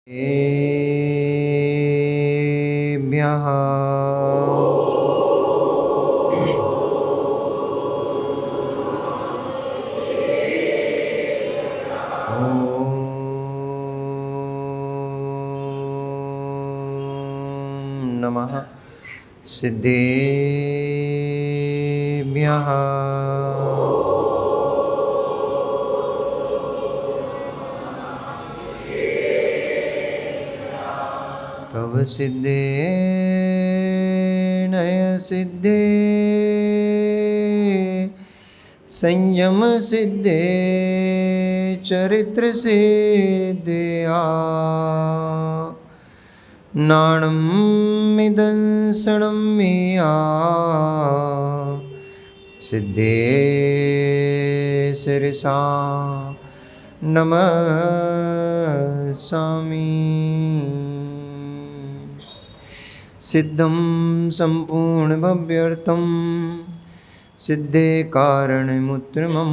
एभ्यः ॐ नमः सिद्धेभ्यः तव सिद्धे नय सिद्धे संयम सिद्धे चरित्र सिद्धया नाणं मिदंसणं मेया सिद्धे शिरसा नमस्सामि सिद्धं सम्पूर्णभव्यर्थं सिद्धे कारणमुत्तमं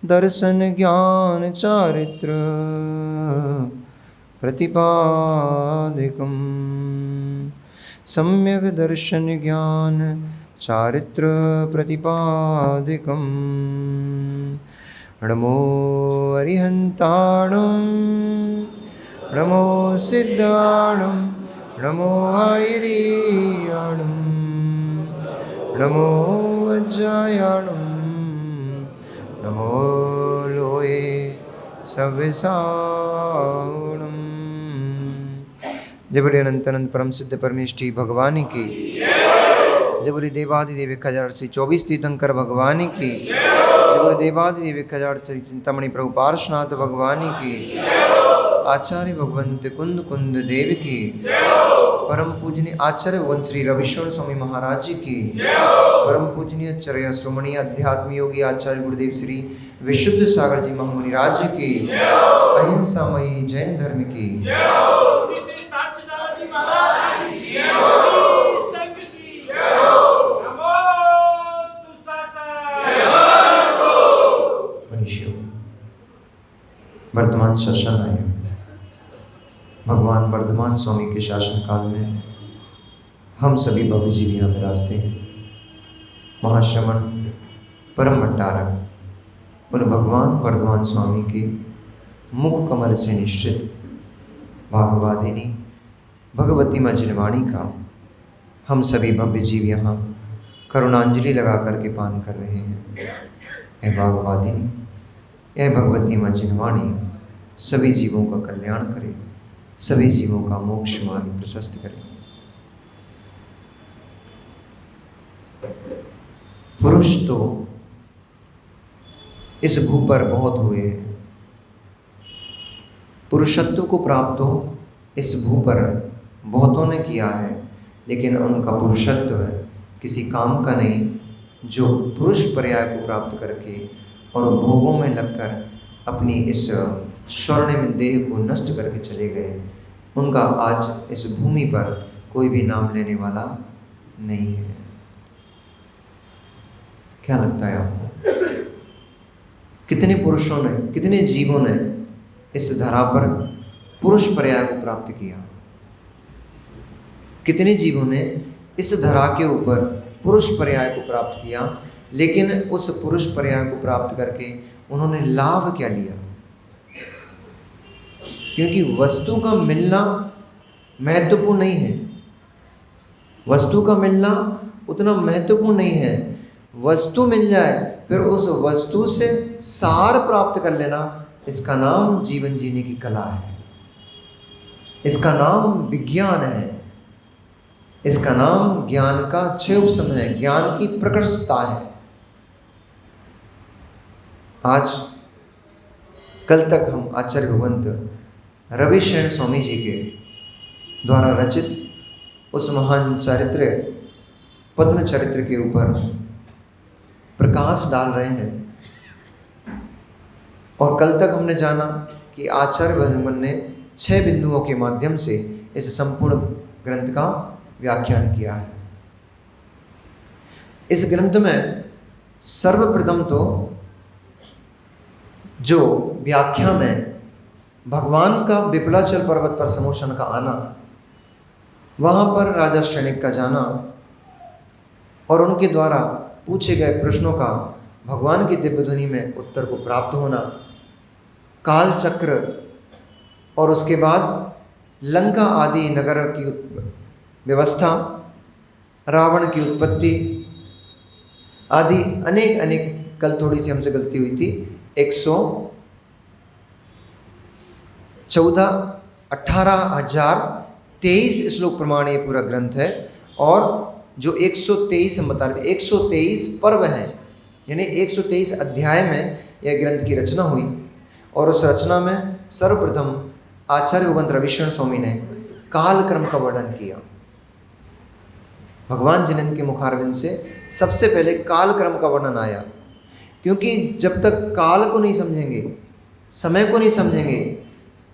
दर्शन ज्ञान चारित्र प्रतिपादिकं सम्यक् दर्शन ज्ञान चारित्र प्रतिपादिकं नमो अरिहन्ताणं नमो सिद्धाणं नमो आयर्याणं नमो वज्रायाणं नमो लोये सव्यसाणं। जय बोले अनंत अनंत परम सिद्ध परमेष्ठी भगवान की। जय बोले देवादिदेव 1024 तीर्थंकर भगवान की। जय बोले देवादिदेव 1000 चिंतामणि प्रभु पार्श्वनाथ भगवान की। आचार्य भगवंत कुंद कुंद देव की। परम पूजनीय आचार्य भगवंत श्री रविश्वर स्वामी महाराज की। परम पूजनीय आचार्य श्रोमणीय अध्यात्म योगी आचार्य गुरुदेव श्री विशुद्ध सागर जी महामुनि राज की। अहिंसामयी जैन धर्म की। वर्तमान शासन आए भगवान वर्धमान स्वामी के शासन काल में हम सभी भव्य जीव यहाँ विराजते हैं। महाश्रमण परम भट्टारक उन भगवान वर्धमान स्वामी के मुख कमल से निश्चित भागवादिनी भगवती माँ जिनवाणी का हम सभी भव्य जीव यहाँ करुणांजलि लगा करके पान कर रहे हैं। यह भागवादिनी यह भगवती माँ जिनवाणी सभी जीवों का कल्याण करे, सभी जीवों का मोक्ष मार्ग प्रशस्त करे। पुरुष तो इस भू पर बहुत हुए हैं, पुरुषत्व को प्राप्त हो इस भू पर बहुतों ने किया है, लेकिन उनका पुरुषत्व किसी काम का नहीं। जो पुरुष पर्याय को प्राप्त करके और भोगों में लगकर अपनी इस स्वर्णिम देह को नष्ट करके चले गए, उनका आज इस भूमि पर कोई भी नाम लेने वाला नहीं है। क्या लगता है आपको? कितने पुरुषों ने, कितने जीवों ने इस धरा पर पुरुष पर्याय को प्राप्त किया? कितने जीवों ने इस धरा के ऊपर पुरुष पर्याय को प्राप्त किया, लेकिन उस पुरुष पर्याय को प्राप्त करके उन्होंने लाभ क्या लिया? क्योंकि वस्तु का मिलना महत्वपूर्ण नहीं है, वस्तु का मिलना उतना महत्वपूर्ण नहीं है। वस्तु मिल जाए फिर उस वस्तु से सार प्राप्त कर लेना, इसका नाम जीवन जीने की कला है, इसका नाम विज्ञान है, इसका नाम ज्ञान का क्षयोपम है, ज्ञान की प्रकर्षता है। आज कल तक हम आचार्य भगवंत रविशरण स्वामी जी के द्वारा रचित उस महान चरित्र पद्म चरित्र के ऊपर प्रकाश डाल रहे हैं। और कल तक हमने जाना कि आचार्य भगवान ने 6 बिंदुओं के माध्यम से इस संपूर्ण ग्रंथ का व्याख्यान किया है। इस ग्रंथ में सर्वप्रथम तो जो व्याख्या में भगवान का विपलाचल पर्वत पर समोशन का आना, वहाँ पर राजा श्रेणिक का जाना और उनके द्वारा पूछे गए प्रश्नों का भगवान की दिव्य ध्वनि में उत्तर को प्राप्त होना, काल चक्र और उसके बाद लंका आदि नगर की व्यवस्था, रावण की उत्पत्ति आदि अनेक अनेक, कल थोड़ी सी हमसे गलती हुई थी, 18,023 श्लोक प्रमाण ये पूरा ग्रंथ है। और जो 123 हम बता रहे थे, 123 पर्व हैं, यानी 123 अध्याय में यह ग्रंथ की रचना हुई। और उस रचना में सर्वप्रथम आचार्य भगवंत रविशरण स्वामी ने काल क्रम का वर्णन किया। भगवान जिनेन्द्र के मुखारविंद से सबसे पहले काल क्रम का वर्णन आया, क्योंकि जब तक काल को नहीं समझेंगे, समय को नहीं समझेंगे,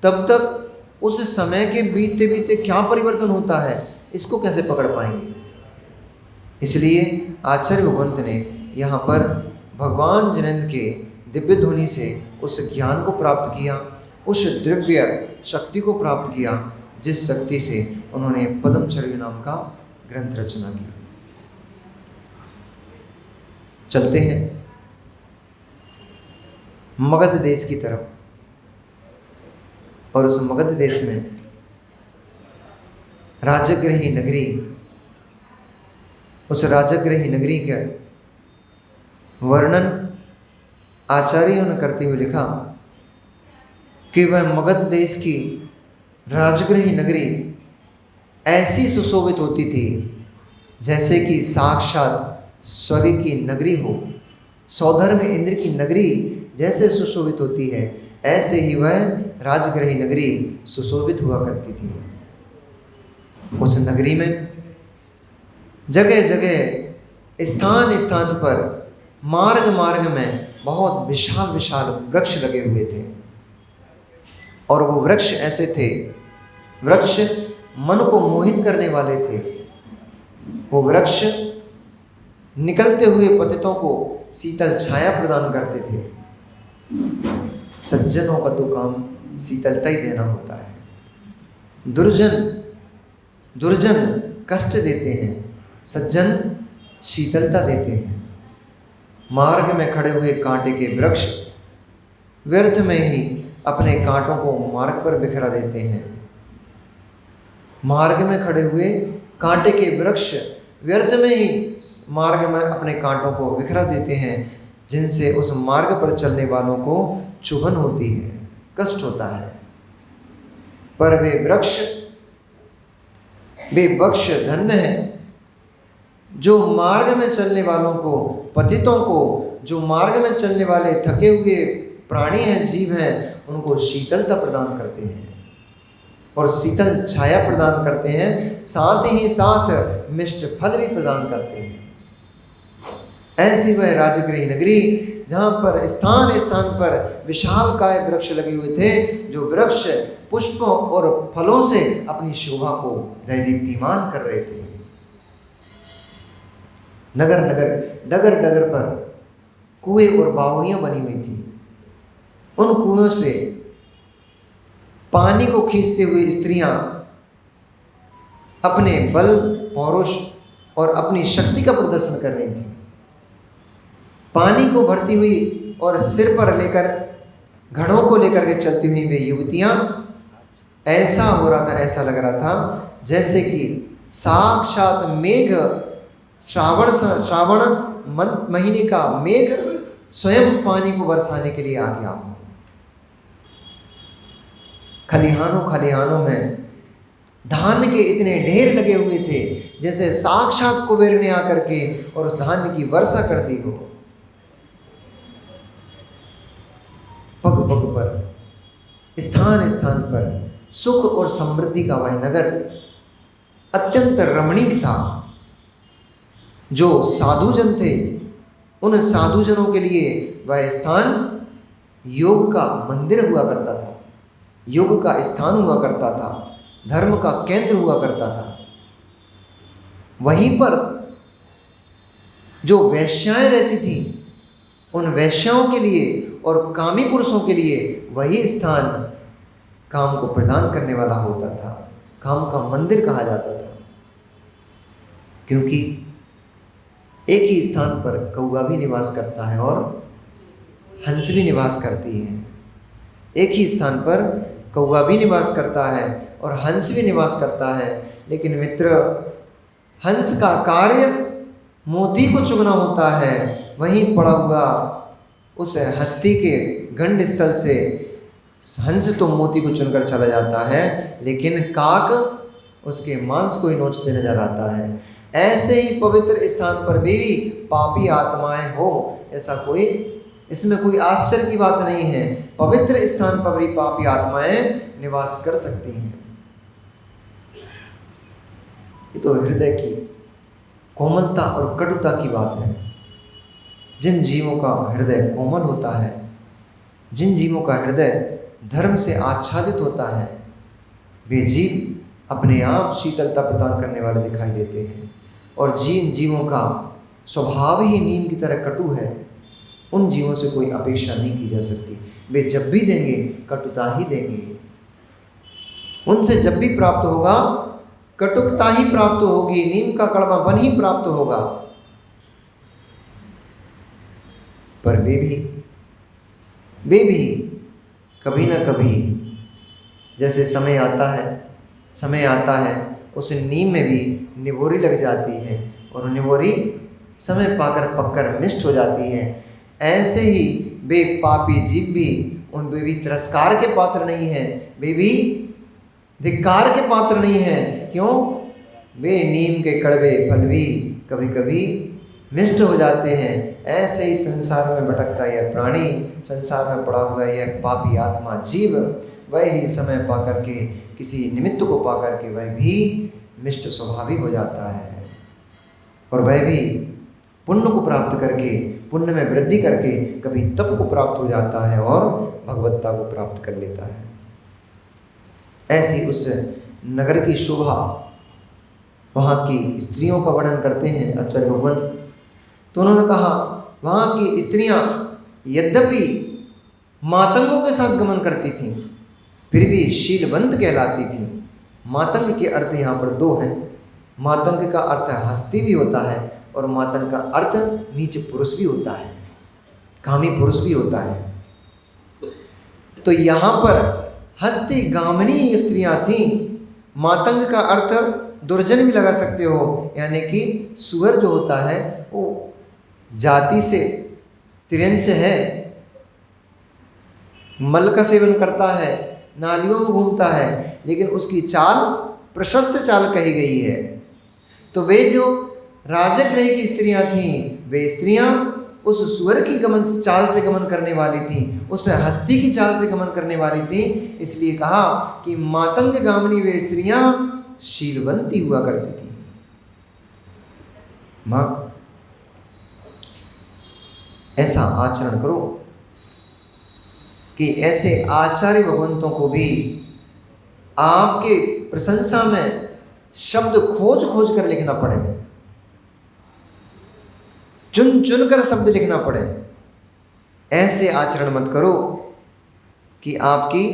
तब तक उस समय के बीतते बीतते क्या परिवर्तन होता है इसको कैसे पकड़ पाएंगे। इसलिए आचार्य भगवंत ने यहाँ पर भगवान जिनेन्द्र के दिव्य ध्वनि से उस ज्ञान को प्राप्त किया, उस दिव्य शक्ति को प्राप्त किया जिस शक्ति से उन्होंने पद्मचर्य नाम का ग्रंथ रचना किया। चलते हैं मगध देश की तरफ, और उस मगध देश में राजगृही नगरी, उस राजगृही नगरी का वर्णन आचार्यों ने करते हुए लिखा कि वह मगध देश की राजगृही नगरी ऐसी सुशोभित होती थी जैसे कि साक्षात स्वर्ग की नगरी हो। सौधर्म इंद्र की नगरी जैसे सुशोभित होती है, ऐसे ही वह राजगृही नगरी सुशोभित हुआ करती थी। उस नगरी में जगह जगह स्थान स्थान पर मार्ग मार्ग में बहुत विशाल विशाल वृक्ष लगे हुए थे, और वो वृक्ष ऐसे थे, वृक्ष मन को मोहित करने वाले थे। वो वृक्ष निकलते हुए पतितों को शीतल छाया प्रदान करते थे। सज्जनों का तो काम शीतलता ही देना होता है। दुर्जन कष्ट देते हैं, सज्जन शीतलता देते हैं। मार्ग में खड़े हुए कांटे के वृक्ष व्यर्थ में ही अपने कांटों को मार्ग पर बिखरा देते हैं। मार्ग में खड़े हुए कांटे के वृक्ष व्यर्थ में ही मार्ग में अपने कांटों को बिखरा देते हैं, जिनसे उस मार्ग पर चलने वालों को चुभन होती है, कष्ट होता है। पर वे वृक्ष धन्य है जो मार्ग में चलने वालों को, पतितों को, जो मार्ग में चलने वाले थके हुए प्राणी हैं, जीव हैं, उनको शीतलता प्रदान करते हैं और शीतल छाया प्रदान करते हैं, साथ ही साथ मिष्ट फल भी प्रदान करते हैं। ऐसी वह राजगृही नगरी जहाँ पर स्थान स्थान पर विशालकाय वृक्ष लगे हुए थे, जो वृक्ष पुष्पों और फलों से अपनी शोभा को दैदीप्यमान कर रहे थे। नगर नगर डगर डगर पर कुएं और बावड़ियां बनी हुई थी। उन कुओं से पानी को खींचते हुए स्त्रियां अपने बल, पौरुष और अपनी शक्ति का प्रदर्शन कर रही थी। पानी को भरती हुई और सिर पर लेकर, घड़ों को लेकर के चलती हुई वे युवतियां, ऐसा हो रहा था, ऐसा लग रहा था जैसे कि साक्षात मेघ, श्रावण महीने का मेघ स्वयं पानी को बरसाने के लिए आ गया हो। खलिहानों में धान के इतने ढेर लगे हुए थे जैसे साक्षात कुबेर ने आकर के और उस धान्य की वर्षा कर दी हो। पग पग पर, स्थान स्थान पर सुख और समृद्धि का वह नगर अत्यंत रमणीक था। जो साधुजन थे, उन साधुजनों के लिए वह स्थान योग का मंदिर हुआ करता था, योग का स्थान हुआ करता था, धर्म का केंद्र हुआ करता था। वहीं पर जो वैश्याएं रहती थीं, उन वैश्याओं के लिए और कामी पुरुषों के लिए वही स्थान काम को प्रदान करने वाला होता था, काम का मंदिर कहा जाता था, क्योंकि एक ही स्थान पर कौवा भी निवास करता है और हंस भी निवास करती है। एक ही स्थान पर कौवा भी निवास करता है और हंस भी निवास करता है। लेकिन मित्र, हंस का कार्य मोती को चुगना होता है, वहीं पड़ा हुआ उस हस्ती के गंड स्थल से हंस तो मोती को चुनकर चला जाता है, लेकिन काक उसके मांस को ही नोचते नजर आता है। ऐसे ही पवित्र स्थान पर भी पापी आत्माएं हो, ऐसा कोई इसमें कोई आश्चर्य की बात नहीं है। पवित्र स्थान पर भी पापी आत्माएं निवास कर सकती हैं। ये तो हृदय की कोमलता और कटुता की बात है। जिन जीवों का हृदय कोमल होता है, जिन जीवों का हृदय धर्म से आच्छादित होता है, वे जीव अपने आप शीतलता प्रदान करने वाले दिखाई देते हैं। और जिन जीवों का स्वभाव ही नीम की तरह कटु है, उन जीवों से कोई अपेक्षा नहीं की जा सकती। वे जब भी देंगे कटुता ही देंगे। उनसे जब भी प्राप्त होगा कटुता ही प्राप्त होगी, नीम का कड़वापन ही प्राप्त होगा। पर वे भी कभी ना कभी, जैसे समय आता है उस नीम में भी निबोरी लग जाती है और निबोरी समय पाकर पककर मिष्ट हो जाती है। ऐसे ही वे पापी जीव भी, वे भी तिरस्कार के पात्र नहीं हैं, वे भी धिक्कार के पात्र नहीं हैं। क्यों? वे नीम के कड़वे फल भी कभी कभी मिष्ट हो जाते हैं। ऐसे ही संसार में भटकता यह प्राणी, संसार में पड़ा हुआ यह पापी आत्मा जीव, वह ही समय पा करके, किसी निमित्त को पा करके वह भी मिष्ट स्वभावी हो जाता है और वह भी पुण्य को प्राप्त करके, पुण्य में वृद्धि करके कभी तप को प्राप्त हो जाता है और भगवत्ता को प्राप्त कर लेता है। ऐसी उस नगर की शोभा, वहाँ की स्त्रियों का वर्णन करते हैं आचार्य भगवंत। तो उन्होंने कहा वहाँ की स्त्रियाँ यद्यपि मातंगों के साथ गमन करती थीं, फिर भी शीलवंत कहलाती थीं। मातंग के अर्थ यहाँ पर दो हैं। मातंग का अर्थ हस्ती भी होता है और मातंग का अर्थ नीच पुरुष भी होता है, कामी पुरुष भी होता है। तो यहाँ पर हस्ती गामिनी स्त्रियाँ थीं। मातंग का अर्थ दुर्जन भी लगा सकते हो, यानी कि सुअर जो होता है वो जाति से तिरंच है, मल का सेवन करता है, नालियों में घूमता है, लेकिन उसकी चाल प्रशस्त चाल कही गई है। तो वे जो राजगृह की स्त्रियां थीं, वे स्त्रियां उस सुअर की चाल से गमन करने वाली थीं, उस हस्ती की चाल से गमन करने वाली थीं। इसलिए कहा कि मातंग गामिनी वे स्त्रियां शीलवंती हुआ करती थीं। मां, ऐसा आचरण करो कि ऐसे आचार्य भगवंतों को भी आपके प्रशंसा में शब्द खोज खोज कर लिखना पड़े, चुन चुन कर शब्द लिखना पड़े। ऐसे आचरण मत करो कि आपकी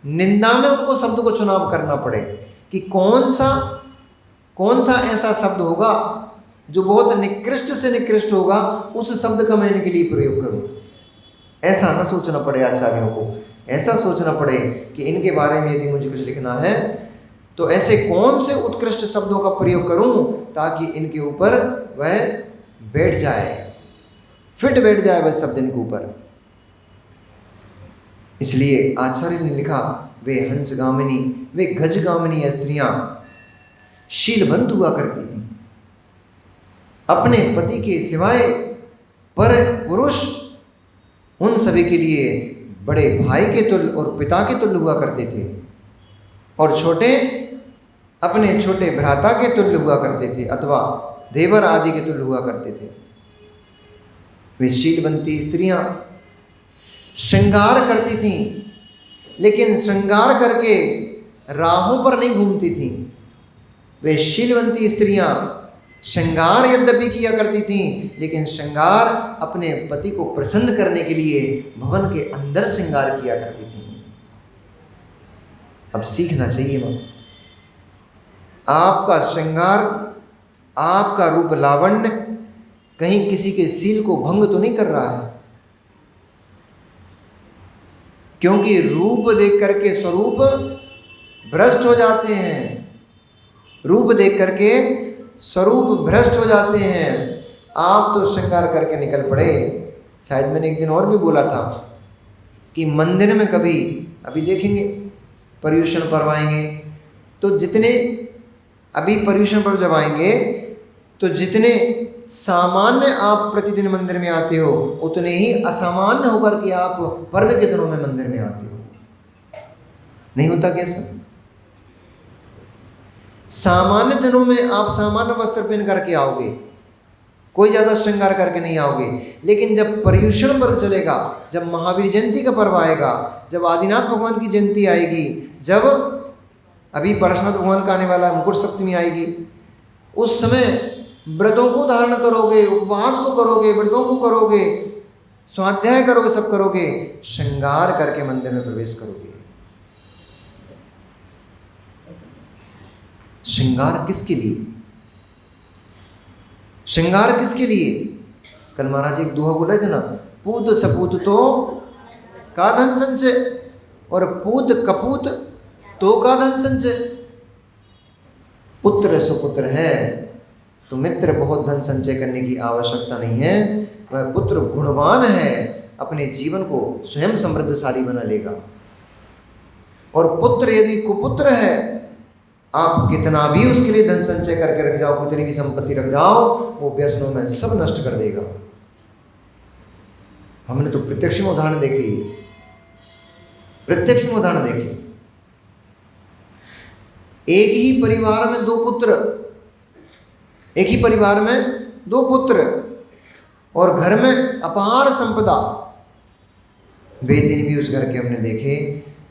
निंदा में उनको शब्द को चुनाव करना पड़े कि कौन सा ऐसा शब्द होगा जो बहुत निकृष्ट से निकृष्ट होगा, उस शब्द का मैं इनके लिए प्रयोग करूं। ऐसा न सोचना पड़े आचार्यों को, ऐसा सोचना पड़े कि इनके बारे में यदि मुझे कुछ लिखना है तो ऐसे कौन से उत्कृष्ट शब्दों का प्रयोग करूं ताकि इनके ऊपर वह बैठ जाए, फिट बैठ जाए वह शब्द इनके ऊपर। इसलिए आचार्य ने लिखा वे हंसगामिनी, वे गजगामिनी स्त्रियां शीलवंत हुआ करती थी। अपने पति के सिवाय पर पुरुष उन सभी के लिए बड़े भाई के तुल्य और पिता के तुल्य हुआ करते थे, और छोटे अपने छोटे भ्राता के तुल्य हुआ करते थे अथवा देवर आदि के तुल्य हुआ करते थे। वे शीलवंती स्त्रियां श्रृंगार करती थीं, लेकिन श्रृंगार करके राहों पर नहीं घूमती थीं। वे शीलवंती स्त्रियां श्रृंगार यद्यपि किया करती थीं, लेकिन श्रृंगार अपने पति को प्रसन्न करने के लिए भवन के अंदर श्रृंगार किया करती थीं। अब सीखना चाहिए माँ। आपका श्रृंगार, आपका रूप लावण्य कहीं किसी के सील को भंग तो नहीं कर रहा है? क्योंकि रूप देख करके स्वरूप भ्रष्ट हो जाते हैं, रूप देख करके स्वरूप भ्रष्ट हो जाते हैं। आप तो श्रृंगार करके निकल पड़े। शायद मैंने एक दिन और भी बोला था कि मंदिर में कभी, अभी देखेंगे पर्युषण पर्व आएंगे तो जितने, अभी पर्युषण पर्व जब आएंगे तो जितने सामान्य आप प्रतिदिन मंदिर में आते हो उतने ही असामान्य होकर के आप पर्व के दिनों में मंदिर में आते हो। नहीं होता कैसा? सामान्य दिनों में आप सामान्य वस्त्र पहन करके आओगे, कोई ज़्यादा श्रृंगार करके नहीं आओगे। लेकिन जब पर्युषण पर्व चलेगा, जब महावीर जयंती का पर्व आएगा, जब आदिनाथ भगवान की जयंती आएगी, जब अभी परशुनाथ भगवान का आने वाला मुकुट सप्तमी आएगी, उस समय व्रतों को धारण करोगे, उपवास को करोगे, व्रतों को करोगे, स्वाध्याय करोगे, सब करोगे, श्रृंगार करके मंदिर में प्रवेश करोगे। श्रृंगार किसके लिए? श्रृंगार किसके लिए? कल महाराज एक दोहा बोल रहे थे ना, पूत सपूत तो का धन संचय, और पूत कपूत तो का धन संचय। पुत्र सुपुत्र है तो मित्र बहुत धन संचय करने की आवश्यकता नहीं है। वह पुत्र गुणवान है, अपने जीवन को स्वयं समृद्धशाली बना लेगा। और पुत्र यदि कुपुत्र है, आप कितना भी उसके लिए धन संचय करके रख जाओ, कितनी भी संपत्ति रख जाओ, वो व्यसनों में सब नष्ट कर देगा। हमने तो प्रत्यक्ष में उदाहरण देखे, प्रत्यक्ष में उदाहरण देखे। एक ही परिवार में दो पुत्र, एक ही परिवार में दो पुत्र और घर में अपार संपदा। वे दिन भी उस घर के हमने देखे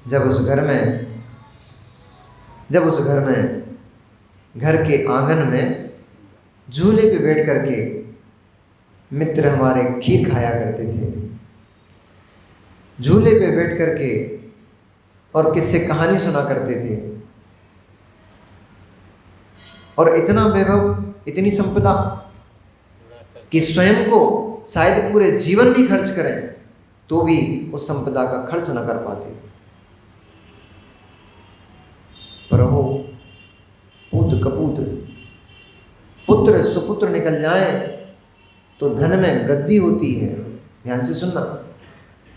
जब उस घर में घर के आंगन में झूले पे बैठ करके मित्र हमारे खीर खाया करते थे, झूले पे बैठ करके और किससे कहानी सुना करते थे। और इतना वैभव, इतनी संपदा कि स्वयं को शायद पूरे जीवन भी खर्च करें तो भी उस संपदा का खर्च न कर पाते। पर हो पूत कपूत, पुत्र सुपुत्र निकल जाए तो धन में वृद्धि होती है। ध्यान से सुनना,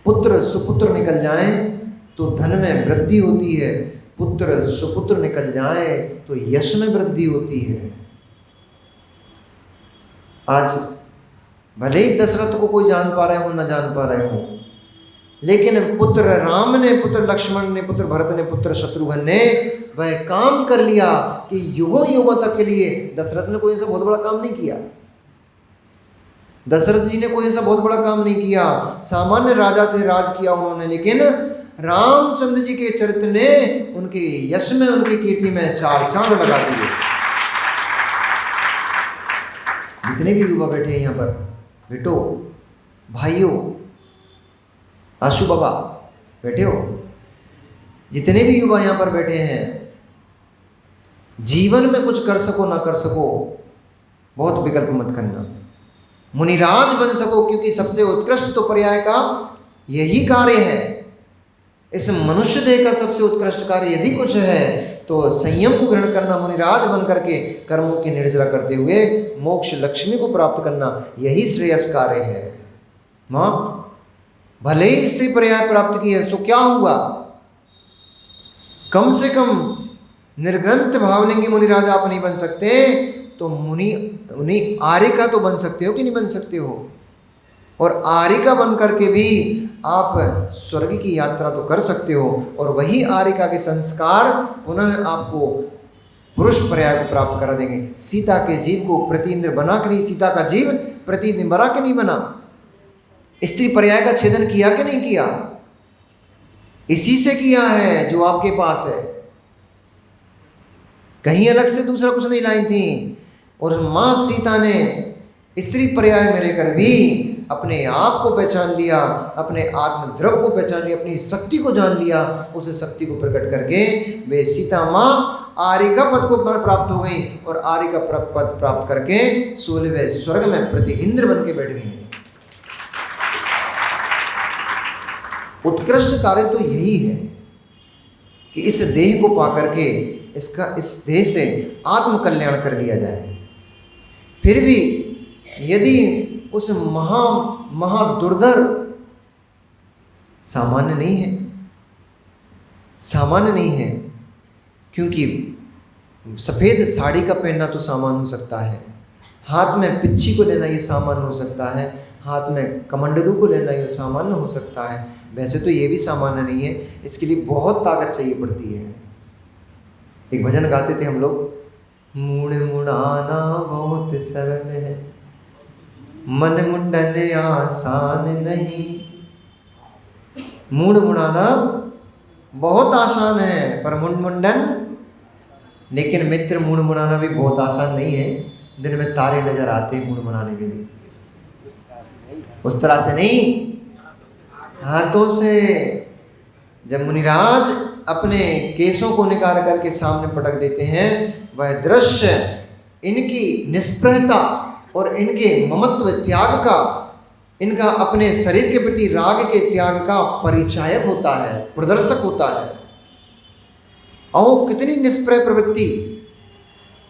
पुत्र सुपुत्र निकल जाए तो धन में वृद्धि होती है, पुत्र सुपुत्र निकल जाए तो यश में वृद्धि होती है। आज भले ही दशरथ को कोई जान पा रहे हो न जान पा रहे हो, लेकिन पुत्र राम ने, पुत्र लक्ष्मण ने, पुत्र भरत ने, पुत्र शत्रुघ्न ने वह काम कर लिया कि युगों युगों तक के लिए। दशरथ ने कोई ऐसा बहुत बड़ा काम नहीं किया, दशरथ जी ने कोई ऐसा बहुत बड़ा काम नहीं किया, सामान्य राजा थे, राज किया उन्होंने, लेकिन रामचंद्र जी के चरित्र ने उनके यश में, उनकी कीर्ति में चार चांद लगा दिए। जितने भी युवा बैठे हैं यहाँ पर, बेटो, भाइयों, आशु बाबा बैठे हो, जितने भी युवा यहाँ पर बैठे हैं, जीवन में कुछ कर सको ना कर सको, बहुत विकल्प मत करना, मुनिराज बन सको, क्योंकि सबसे उत्कृष्ट तो पर्याय का यही कार्य है। इस मनुष्य देह का सबसे उत्कृष्ट कार्य यदि कुछ है तो संयम को ग्रहण करना, मुनिराज बन करके कर्मों की निर्जरा करते हुए मोक्ष लक्ष्मी को प्राप्त करना, यही श्रेयस कार्य है। माँ, भले ही स्त्री पर्याय प्राप्त की है सो क्या हुआ, कम से कम निर्ग्रंथ भावलिंगी मुनिराज आप नहीं बन सकते तो मुनि आर्यिका तो बन सकते हो कि नहीं बन सकते हो। और आर्यिका बन करके भी आप स्वर्ग की यात्रा तो कर सकते हो, और वही आर्यिका के संस्कार पुनः आपको पुरुष पर्याय को प्राप्त करा देंगे। सीता के जीव को प्रतिइंद्र बना के नहीं, सीता का जीव प्रतिइंद्र बना के नहीं बना, स्त्री पर्याय का छेदन किया कि नहीं किया, इसी से किया है जो आपके पास है, कहीं अलग से दूसरा कुछ नहीं लाई थी। और माँ सीता ने स्त्री पर्याय में रहकर भी अपने आप को पहचान लिया, अपने आत्म द्रव को पहचान लिया, अपनी शक्ति को जान लिया, उस शक्ति को प्रकट करके वे सीता माँ आर्य का पद को प्राप्त हो गई और आर्य का पद प्राप्त करके 16वें स्वर्ग में प्रति इंद्र बन के बैठ गई। उत्कृष्ट कार्य तो यही है कि इस देह को पा करके इस देह से आत्म कल्याण कर लिया जाए। फिर भी यदि उस महा दुर्धर सामान्य नहीं है, क्योंकि सफ़ेद साड़ी का पहनना तो सामान्य हो सकता है, हाथ में पिच्छी को लेना ये सामान्य हो सकता है, हाथ में कमंडलू को लेना ये सामान्य हो सकता है, वैसे तो ये भी सामान्य नहीं है, इसके लिए बहुत ताकत चाहिए पड़ती है। एक भजन गाते थे हम लोग, मूड़ मुड़ाना बहुत सरल है, मन मुंडन आसान नहीं। मूड़ मुड़ाना बहुत आसान है पर मुंडन, लेकिन मित्र मूड़ मुड़ाना भी बहुत आसान नहीं है। दिन में तारे नजर आते हैं मूड़ मुड़ाने के भी, उस तरह से नहीं, हाथों से। जब मुनिराज अपने केसों को निकाल करके सामने पटक देते हैं, वह दृश्य इनकी निष्प्रहता और इनके ममत्व त्याग का, इनका अपने शरीर के प्रति राग के त्याग का परिचायक होता है, प्रदर्शक होता है। और कितनी निष्प्रह प्रवृत्ति,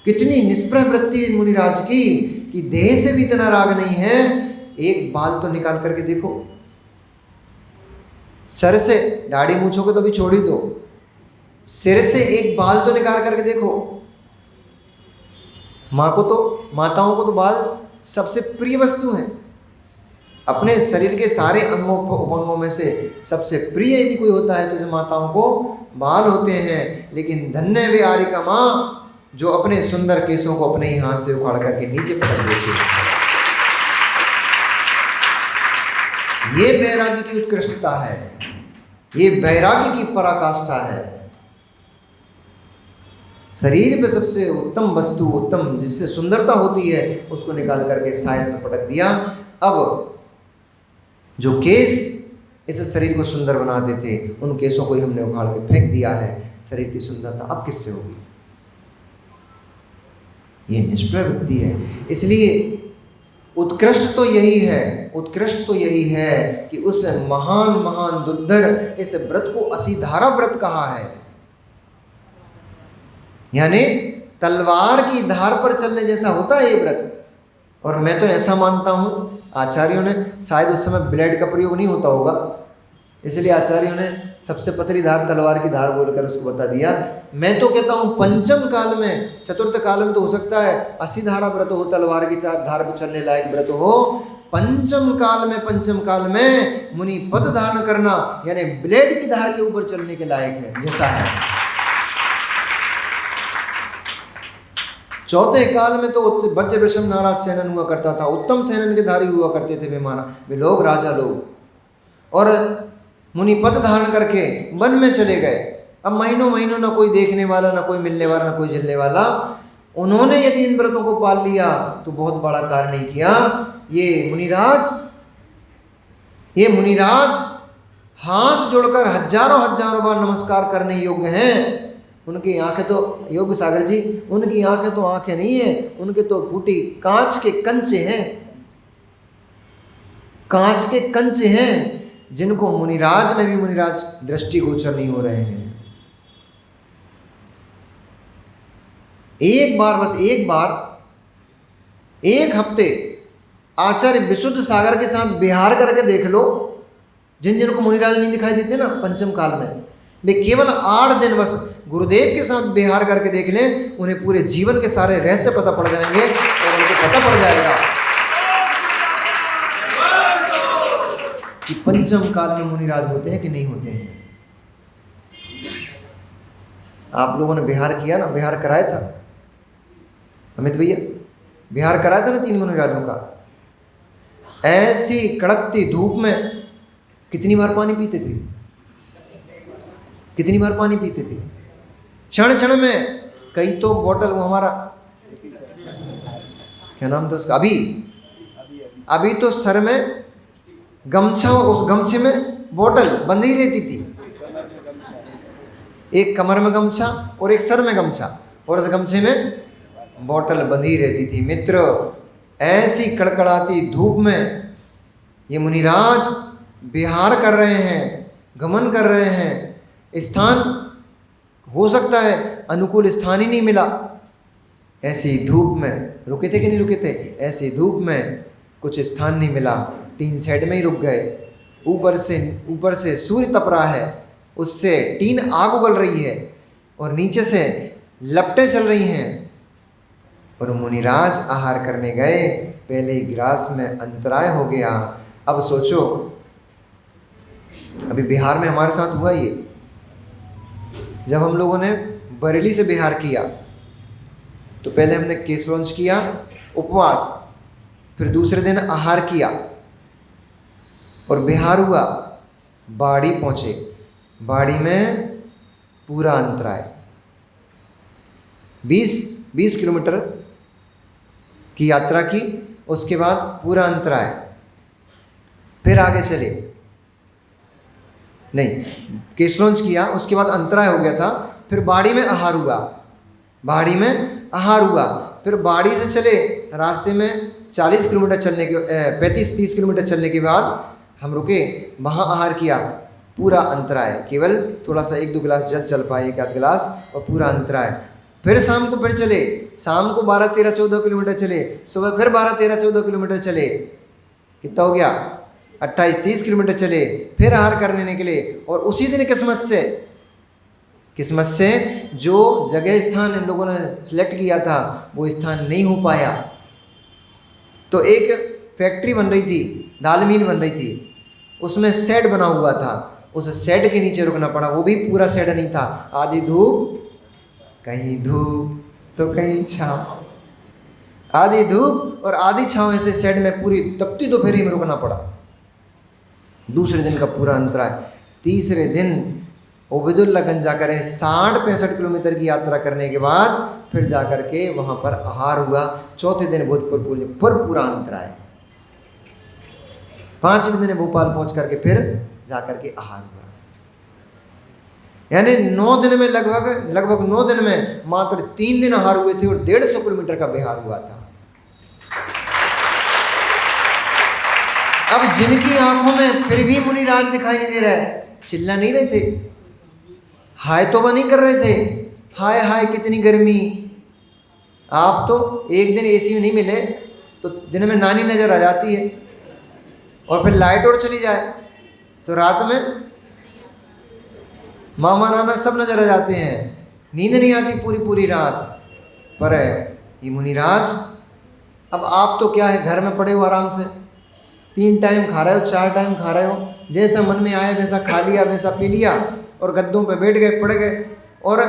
कितनी निष्प्रह वृत्ति मुनिराज की कि देह से भी इतना राग नहीं है। एक बाल तो निकाल करके देखो, सर से, दाढ़ी मूछों को तो भी छोड़ ही दो, सिर से एक बाल तो निकाल करके देखो। माताओं को तो बाल सबसे प्रिय वस्तु है। अपने शरीर के सारे अंगों उपंगों में से सबसे प्रिय यदि कोई होता है तो जैसे माताओं को बाल होते हैं। लेकिन धन्य वे आर्यिका माँ जो अपने सुंदर केसों को अपने ही हाथ से उखाड़ करके नीचे पटक देती है। ये वैराग्य की उत्कृष्टता है, ये वैराग्य की पराकाष्ठा है। शरीर पे सबसे उत्तम वस्तु, उत्तम जिससे सुंदरता होती है, उसको निकाल करके साइड में पटक दिया। अब जो केस इस शरीर को सुंदर बना देते, उन केसों को ही हमने उखाड़ के फेंक दिया है। शरीर की सुंदरता अब किससे होगी? ये निष्प्रवृत्ति है। इसलिए उत्कृष्ट तो यही है, उत्कृष्ट तो यही है कि उस महान दुर्धर इस व्रत को असीधारा व्रत कहा है। यानी तलवार की धार पर चलने जैसा होता है ये व्रत। और मैं तो ऐसा मानता हूँ, आचार्यों ने शायद उस समय ब्लेड का प्रयोग नहीं होता होगा, इसलिए आचार्यों ने सबसे पतली धार तलवार की धार बोलकर उसको बता दिया। मैं तो कहता हूँ पंचम काल में, चतुर्थ काल में तो हो सकता है असीधारा व्रत हो, तलवार की धार पर चलने लायक व्रत हो। पंचम काल में मुनि पद धारण करना यानी ब्लेड की धार के ऊपर चलने के लायक है, जैसा है। चौथे काल में तो वज्र विषम नाराज सेनन हुआ करता था, उत्तम सेनन के धारी हुआ करते थे वे लोग, राजा लोग। और मुनि पद धारण करके वन में चले गए। अब महीनों ना कोई देखने वाला, ना कोई मिलने वाला, ना कोई झेलने वाला। उन्होंने यदि इन व्रतों को पाल लिया तो बहुत बड़ा कार्य नहीं किया। ये मुनिराज हाथ जोड़कर हजारों बार नमस्कार करने योग्य हैं। उनकी आंखें तो, योगी सागर जी, उनकी आंखें तो आंखें नहीं है, उनके तो फूटी कांच के कंचे हैं, कांच के कंचे हैं, जिनको मुनिराज में भी मुनिराज दृष्टिगोचर नहीं हो रहे हैं। एक बार एक हफ्ते आचार्य विशुद्ध सागर के साथ विहार करके देख लो। जिनको मुनिराज नहीं दिखाई देते ना पंचम काल में, वे केवल 8 दिन बस गुरुदेव के साथ विहार करके देख लें, उन्हें पूरे जीवन के सारे रहस्य पता पड़ जाएंगे और उनको पता पड़ जाएगा कि पंचम काल में मुनिराज होते हैं कि नहीं होते हैं। आप लोगों ने विहार किया ना, विहार कराया था अमित भैया, विहार कराया था ना 3 मुनिराजों का। ऐसी कड़कती धूप में कितनी बार पानी पीते थे, कितनी बार पानी पीते थे। क्षण में कई तो बोतल, वो हमारा क्या नाम था उसका, अभी तो सर में गमछा, उस गमछे में बोतल बंधी रहती थी, एक कमर में गमछा और एक सर में गमछा, और उस गमछे में बोतल बंधी रहती थी। मित्र, ऐसी कड़कड़ाती धूप में ये मुनिराज विहार कर रहे हैं, गमन कर रहे हैं। स्थान हो सकता है अनुकूल स्थान ही नहीं मिला, ऐसी धूप में रुके थे कि नहीं रुके थे, ऐसी धूप में कुछ स्थान नहीं मिला, टीन शेड में ही रुक गए। ऊपर से सूर्य तप रहा है, उससे टीन आग उगल रही है और नीचे से लपटें चल रही हैं। और मुनिराज आहार करने गए, पहले ही गिरास में अंतराय हो गया। अब सोचो, अभी बिहार में हमारे साथ हुआ ये, जब हम लोगों ने बरेली से बिहार किया तो पहले हमने केसरौंच किया उपवास, फिर दूसरे दिन आहार किया और बिहार हुआ। बाड़ी पहुंचे, बाड़ी में पूरा अंतराय 20 किलोमीटर की यात्रा की, उसके बाद पूरा अंतराय। फिर आगे चले, नहीं केसरौंच किया, उसके बाद अंतराय हो गया था, फिर बाड़ी में आहार हुआ, बाड़ी में आहार हुआ। फिर बाड़ी से चले, रास्ते में 40 किलोमीटर चलने के 35-30 किलोमीटर चलने के बाद हम रुके, वहाँ आहार किया, पूरा अंतराय। केवल थोड़ा सा 1-2 गिलास जल चल पाए, 1-आध गिलास, और पूरा अंतराय। फिर शाम को फिर चले, शाम को 12-13-14 किलोमीटर चले, सुबह फिर 12-13-14 किलोमीटर चले, कितना हो गया 28-30 किलोमीटर चले, फिर आहार करने निकले। और उसी दिन किस्मत से जो जगह स्थान इन लोगों ने सिलेक्ट किया था वो स्थान नहीं हो पाया। तो एक फैक्ट्री बन रही थी, दाल मिल बन रही थी, उसमें शेड बना हुआ था, उस शेड के नीचे रुकना पड़ा। वो भी पूरा शेड नहीं था, आधी धूप, कहीं धूप तो कहीं छाँव, आधी धूप और आधी छाँव, ऐसे शेड में पूरी तपती दोपहरी में रुकना पड़ा। दूसरे दिन का पूरा अंतराय। तीसरे दिन ओबेदुल्लागंज जाकर 60-65 किलोमीटर की यात्रा करने के बाद फिर जाकर के वहाँ पर आहार हुआ। चौथे दिन भोजपुर पर पूरा अंतराय। 5वें दिन भोपाल पहुँच करके फिर जाकर के आहार हुआ। यानी 9 दिन में लगभग 9 दिन में मात्र 3 दिन आहार हुए थे और 150 किलोमीटर का बिहार हुआ था। अब जिनकी आंखों में फिर भी मुनिराज दिखाई नहीं दे रहा है, चिल्ला नहीं रहे थे, हाय तो नहीं कर रहे थे, हाय हाय कितनी गर्मी। आप तो एक दिन एसी में नहीं मिले तो दिन में नानी नजर आ जाती है, और फिर लाइट और चली जाए तो रात में मामा नाना सब नजर आ जाते हैं, नींद नहीं आती पूरी रात। पर ये मुनिराज, अब आप तो क्या है, घर में पड़े हो आराम से, 3 टाइम खा रहे हो, 4 टाइम खा रहे हो, जैसा मन में आया वैसा खा लिया, वैसा पी लिया, और गद्दों पे बैठ गए, पड़ गए, और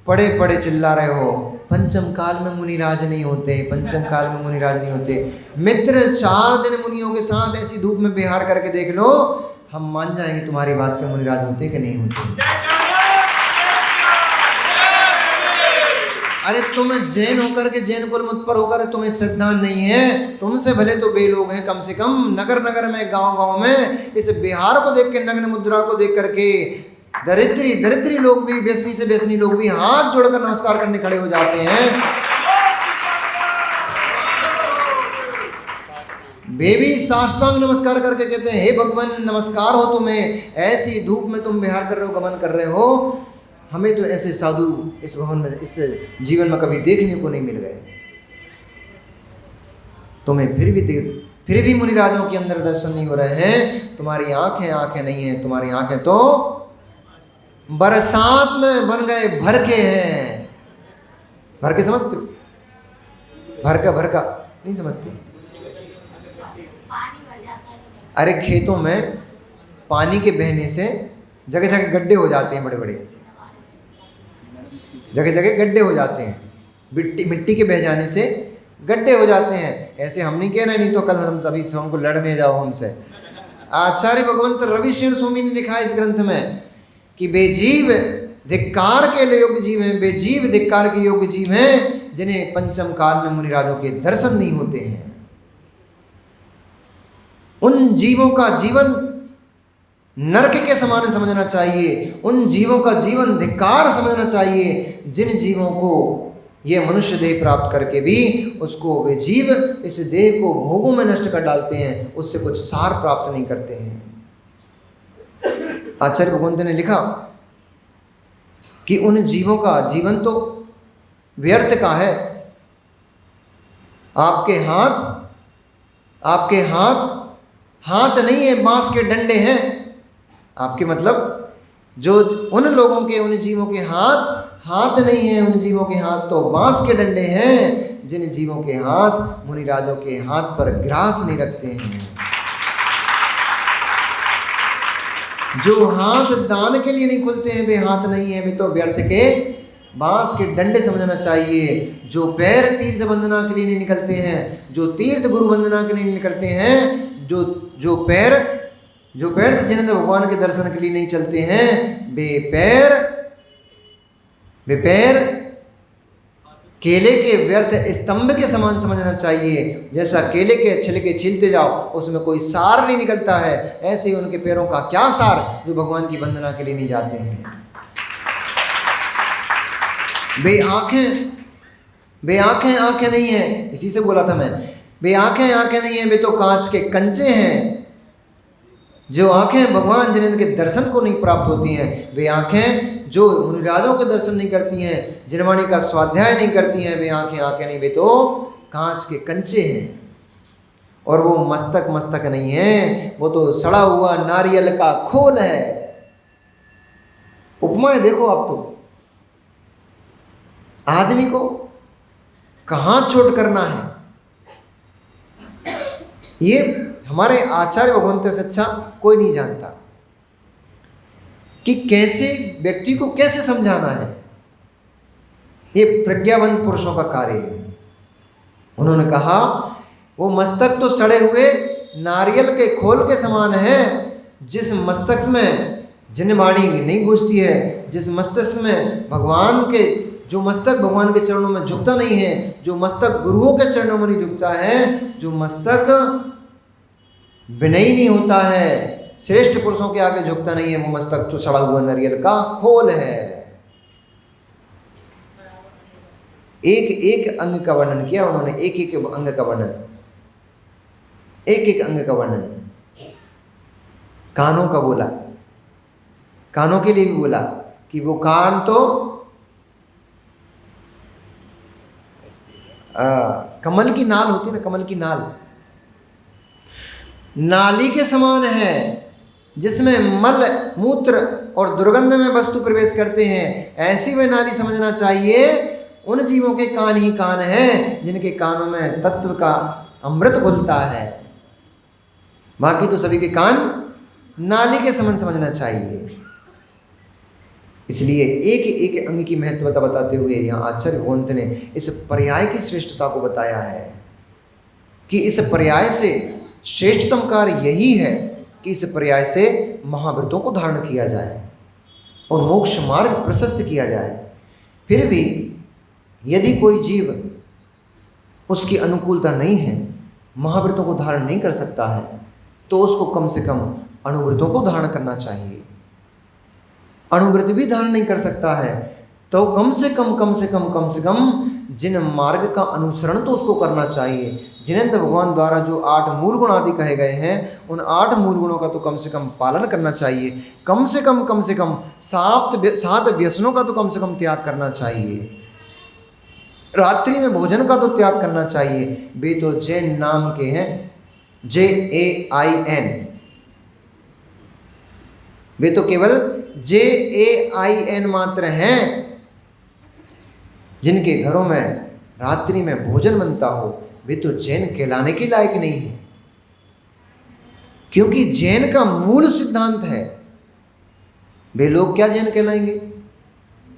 पड़े पड़े चिल्ला रहे हो। पंचम काल में मुनिराज नहीं होते, पंचम काल में मुनिराज नहीं होते। मित्र, 4 दिन मुनियों के साथ ऐसी धूप में बिहार करके देख लो, हम मान जाएंगे तुम्हारी बात के मुनिराज होते कि नहीं होते। अरे तुम जैन होकर के, जैन कुल मुत पर होकर तुम्हें श्रद्धा नहीं है, तुमसे भले तो बे लोग हैं, कम से कम नगर नगर में, गांव गांव में इस बिहार को देख के, नग्न मुद्रा को देख करके दरिद्री लोग भी, व्यसनी से व्यसनी लोग भी हाथ जोड़कर नमस्कार करने खड़े हो जाते हैं। वे भी साष्टांग नमस्कार करके कहते हैं, हे भगवान नमस्कार हो तुम्हें, ऐसी धूप में तुम बिहार कर रहे हो, गमन कर रहे हो, हमें तो ऐसे साधु इस भवन में, इस जीवन में कभी देखने को नहीं मिल गए। तुम्हें फिर भी मुनिराजों के अंदर दर्शन नहीं हो रहे हैं। तुम्हारी आंखें नहीं है, तुम्हारी आंखें तो बरसात में बन गए भरके हैं। भरके समझते हो? भरका नहीं समझते? अरे खेतों में पानी के बहने से जगह जगह गड्ढे हो जाते हैं, बड़े बड़े जगह जगह गड्ढे हो जाते हैं, मिट्टी के बह जाने से गड्ढे हो जाते हैं। ऐसे हम नहीं कह रहे, नहीं तो कल हम सभी हमको लड़ने जाओ हमसे। आचार्य भगवंत रविशंकर स्वामी ने लिखा इस ग्रंथ में कि बेजीव धिक्कार के योग्य जीव हैं, बेजीव धिक्कार के योग्य जीव हैं, जिन्हें पंचम काल में मुनिराजों के दर्शन नहीं होते हैं। उन जीवों का जीवन नरक के समान समझना चाहिए, उन जीवों का जीवन धिक्कार समझना चाहिए जिन जीवों को ये मनुष्य देह प्राप्त करके भी उसको वे जीव इस देह को भोगों में नष्ट कर डालते हैं, उससे कुछ सार प्राप्त नहीं करते हैं। आचार्य भगवंत ने लिखा कि उन जीवों का जीवन तो व्यर्थ का है। आपके हाथ नहीं है, बांस के डंडे हैं। आपके मतलब जो उन लोगों के, उन जीवों के हाथ नहीं है, उन जीवों के हाथ तो बांस के डंडे हैं, जिन जीवों के हाथ मुनिराजों के हाथ पर ग्रास नहीं रखते हैं। जो हाथ दान के लिए नहीं खुलते हैं वे हाथ नहीं है, वे तो व्यर्थ के बांस के डंडे समझना चाहिए। जो पैर तीर्थ वंदना के लिए नहीं निकलते हैं, जो तीर्थ गुरु वंदना के लिए नहीं निकलते हैं, जो पैर जिन्हें भगवान के दर्शन के लिए नहीं चलते हैं, वे पैर केले के व्यर्थ स्तंभ के समान समझना चाहिए। जैसा केले के छिलके छीलते जाओ उसमें कोई सार नहीं निकलता है, ऐसे ही उनके पैरों का क्या सार जो भगवान की वंदना के लिए नहीं जाते हैं। वे आंखें नहीं है, इसी से बोला था मैं, वे आंखें नहीं है, वे तो कांच के कंचे हैं। जो आंखें भगवान जिन्हें के दर्शन को नहीं प्राप्त होती हैं, वे आंखें जो मुनिराजों के दर्शन नहीं करती हैं, जिनवाणी का स्वाध्याय नहीं करती हैं, वे आंखें नहीं, वे तो कांच के कंचे हैं। और वो मस्तक नहीं है, वो तो सड़ा हुआ नारियल का खोल है। उपमाएं देखो आप, तो आदमी को कहाँ चोट करना है, ये हमारे आचार्य भगवंत से अच्छा कोई नहीं जानता कि कैसे व्यक्ति को कैसे समझाना है। ये प्रज्ञावंत पुरुषों का कार्य है। उन्होंने कहा वो मस्तक तो सड़े हुए नारियल के खोल के समान है, जिस मस्तक में जिनवाणी नहीं घुसती है, जिस मस्तक में जो मस्तक भगवान के चरणों में झुकता नहीं है, जो मस्तक गुरुओं के चरणों में नहीं झुकता है, जो मस्तक विनयी नहीं होता है, श्रेष्ठ पुरुषों के आगे झुकता नहीं है, वो मस्तक तो सड़ा हुआ नारियल का खोल है। एक अंग का वर्णन किया उन्होंने, एक अंग का वर्णन। कानों का बोला, कानों के लिए भी बोला कि वो कान तो कमल की नाल होती है ना, कमल की नाली के समान है, जिसमें मल मूत्र और दुर्गंध में वस्तु प्रवेश करते हैं। ऐसी वे नाली समझना चाहिए। उन जीवों के कान ही कान हैं जिनके कानों में तत्व का अमृत घुलता है, बाकी तो सभी के कान नाली के समान समझना चाहिए। इसलिए एक अंग की महत्वता बताते हुए यहाँ आचार्य भगवंत ने इस पर्याय की श्रेष्ठता को बताया है कि इस पर्याय से श्रेष्ठतम कार्य यही है कि इस पर्याय से महाव्रतों को धारण किया जाए और मोक्ष मार्ग प्रशस्त किया जाए। फिर भी यदि कोई जीव उसकी अनुकूलता नहीं है, महाव्रतों को धारण नहीं कर सकता है, तो उसको कम से कम अनुव्रतों को धारण करना चाहिए। अनुव्रत भी धारण नहीं कर सकता है तो कम से कम जिन मार्ग का अनुसरण तो उसको करना चाहिए। जिन्हें तो भगवान द्वारा जो 8 मूल गुण आदि कहे गए हैं, उन 8 मूल गुणों का तो कम से कम पालन करना चाहिए। कम से कम 7 व्यसनों का तो कम से कम त्याग करना चाहिए। रात्रि में भोजन का तो त्याग करना चाहिए। वे तो जैन नाम के हैं, JAIN, वे तो केवल JAIN मात्र हैं। जिनके घरों में रात्रि में भोजन बनता हो, वे तो जैन कहलाने के लायक नहीं है, क्योंकि जैन का मूल सिद्धांत है। वे लोग क्या जैन कहलाएंगे?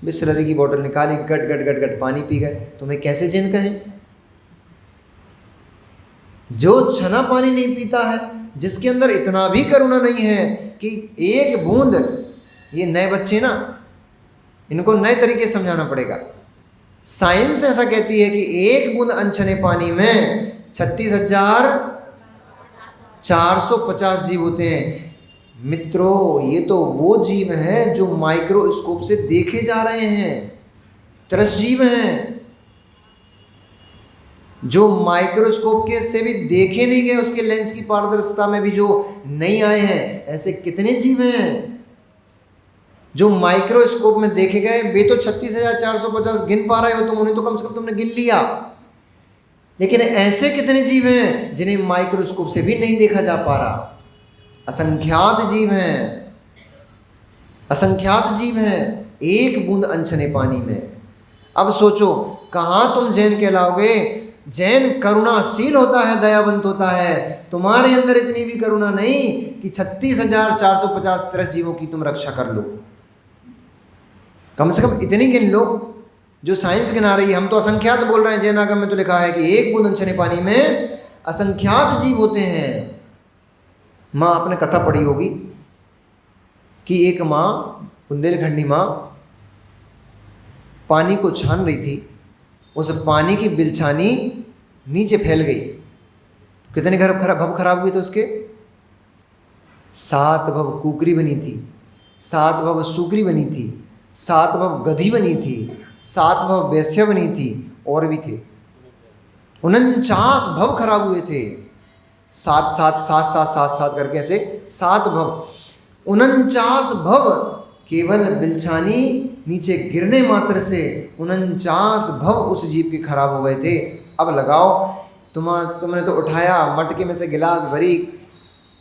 बिस्लरी की बोतल निकाली, गट गट गट गट पानी पी गए, तुम्हें कैसे जैन कहें? जो छना पानी नहीं पीता है, जिसके अंदर इतना भी करुणा नहीं है कि एक बूंद, ये नए बच्चे ना, इनको नए तरीके से समझाना पड़ेगा। साइंस ऐसा कहती है कि एक बूंद अनछने पानी में 36,000 450 जीव होते हैं। मित्रों, ये तो वो जीव हैं जो माइक्रोस्कोप से देखे जा रहे हैं, तरस जीव हैं जो माइक्रोस्कोप के से भी देखे नहीं गए, उसके लेंस की पारदर्शिता में भी जो नहीं आए हैं। ऐसे कितने जीव हैं जो माइक्रोस्कोप में देखे गए। वे तो 36,450 गिन पा रहे हो तुम, उन्हें तो कम से कम तुमने गिन लिया। लेकिन ऐसे कितने जीव हैं जिन्हें माइक्रोस्कोप से भी नहीं देखा जा पा रहा। असंख्यात जीव हैं, असंख्यात जीव हैं एक बूंद अनछने पानी में। अब सोचो, कहाँ तुम जैन कहलाओगे। जैन करुणाशील होता है, दयावंत होता है। तुम्हारे अंदर इतनी भी करुणा नहीं कि 36,450 तरस जीवों की तुम रक्षा कर लो। कम से कम इतनी गिन लो जो साइंस गिना रही है। हम तो असंख्यात बोल रहे हैं। जैन आगम में तो लिखा है कि एक बूंद अनछने पानी में असंख्यात जीव होते हैं। माँ, आपने कथा पढ़ी होगी कि एक माँ, बुंदेलखंडी माँ, पानी को छान रही थी। उस पानी की बिलछानी नीचे फैल गई। कितने घर भव खराब हुए थे उसके? 7 भव कुकरी बनी थी, 7 भव सुकरी बनी थी, 7 भव गधी बनी थी, 7 भव वैश्य बनी थी, और भी थे। 49 भव खराब हुए थे। 7 7 7 7 7 7 करके ऐसे 7 भव, 49 भव केवल बिलछानी नीचे गिरने मात्र से 49 भव उस जीव के खराब हो गए थे। अब लगाओ, तुमने तो उठाया, मटके में से गिलास भरी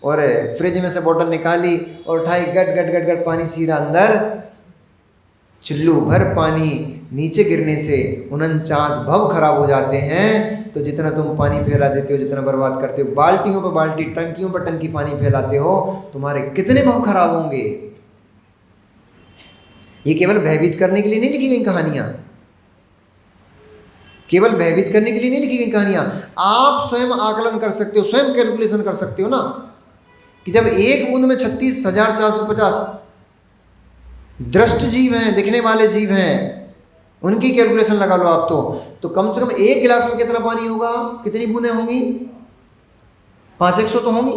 और फ्रिज में से बोतल निकाली और उठाई, गट गट गट गट पानी सीरा अंदर, चुल्लू भर पानी नीचे गिरने से 49 भव खराब हो जाते हैं। तो जितना तुम पानी फैला देते हो, जितना बर्बाद करते हो, बाल्टियों पर बाल्टी, टंकियों पर टंकी पानी फैलाते हो, तुम्हारे कितने भव खराब होंगे। ये केवल भयभीत करने के लिए नहीं लिखी गई कहानियां, केवल भयभीत करने के लिए नहीं लिखी गई कहानियां। आप स्वयं आकलन कर सकते हो, स्वयं कैलकुलेशन कर सकते हो ना, कि जब एक बूंद में 36,450 दृष्ट जीव हैं, दिखने वाले जीव हैं, उनकी कैलकुलेशन लगा लो आप। तो कम से कम एक गिलास में कितना पानी होगा, कितनी बूंदें होंगी? 500 तो होंगी।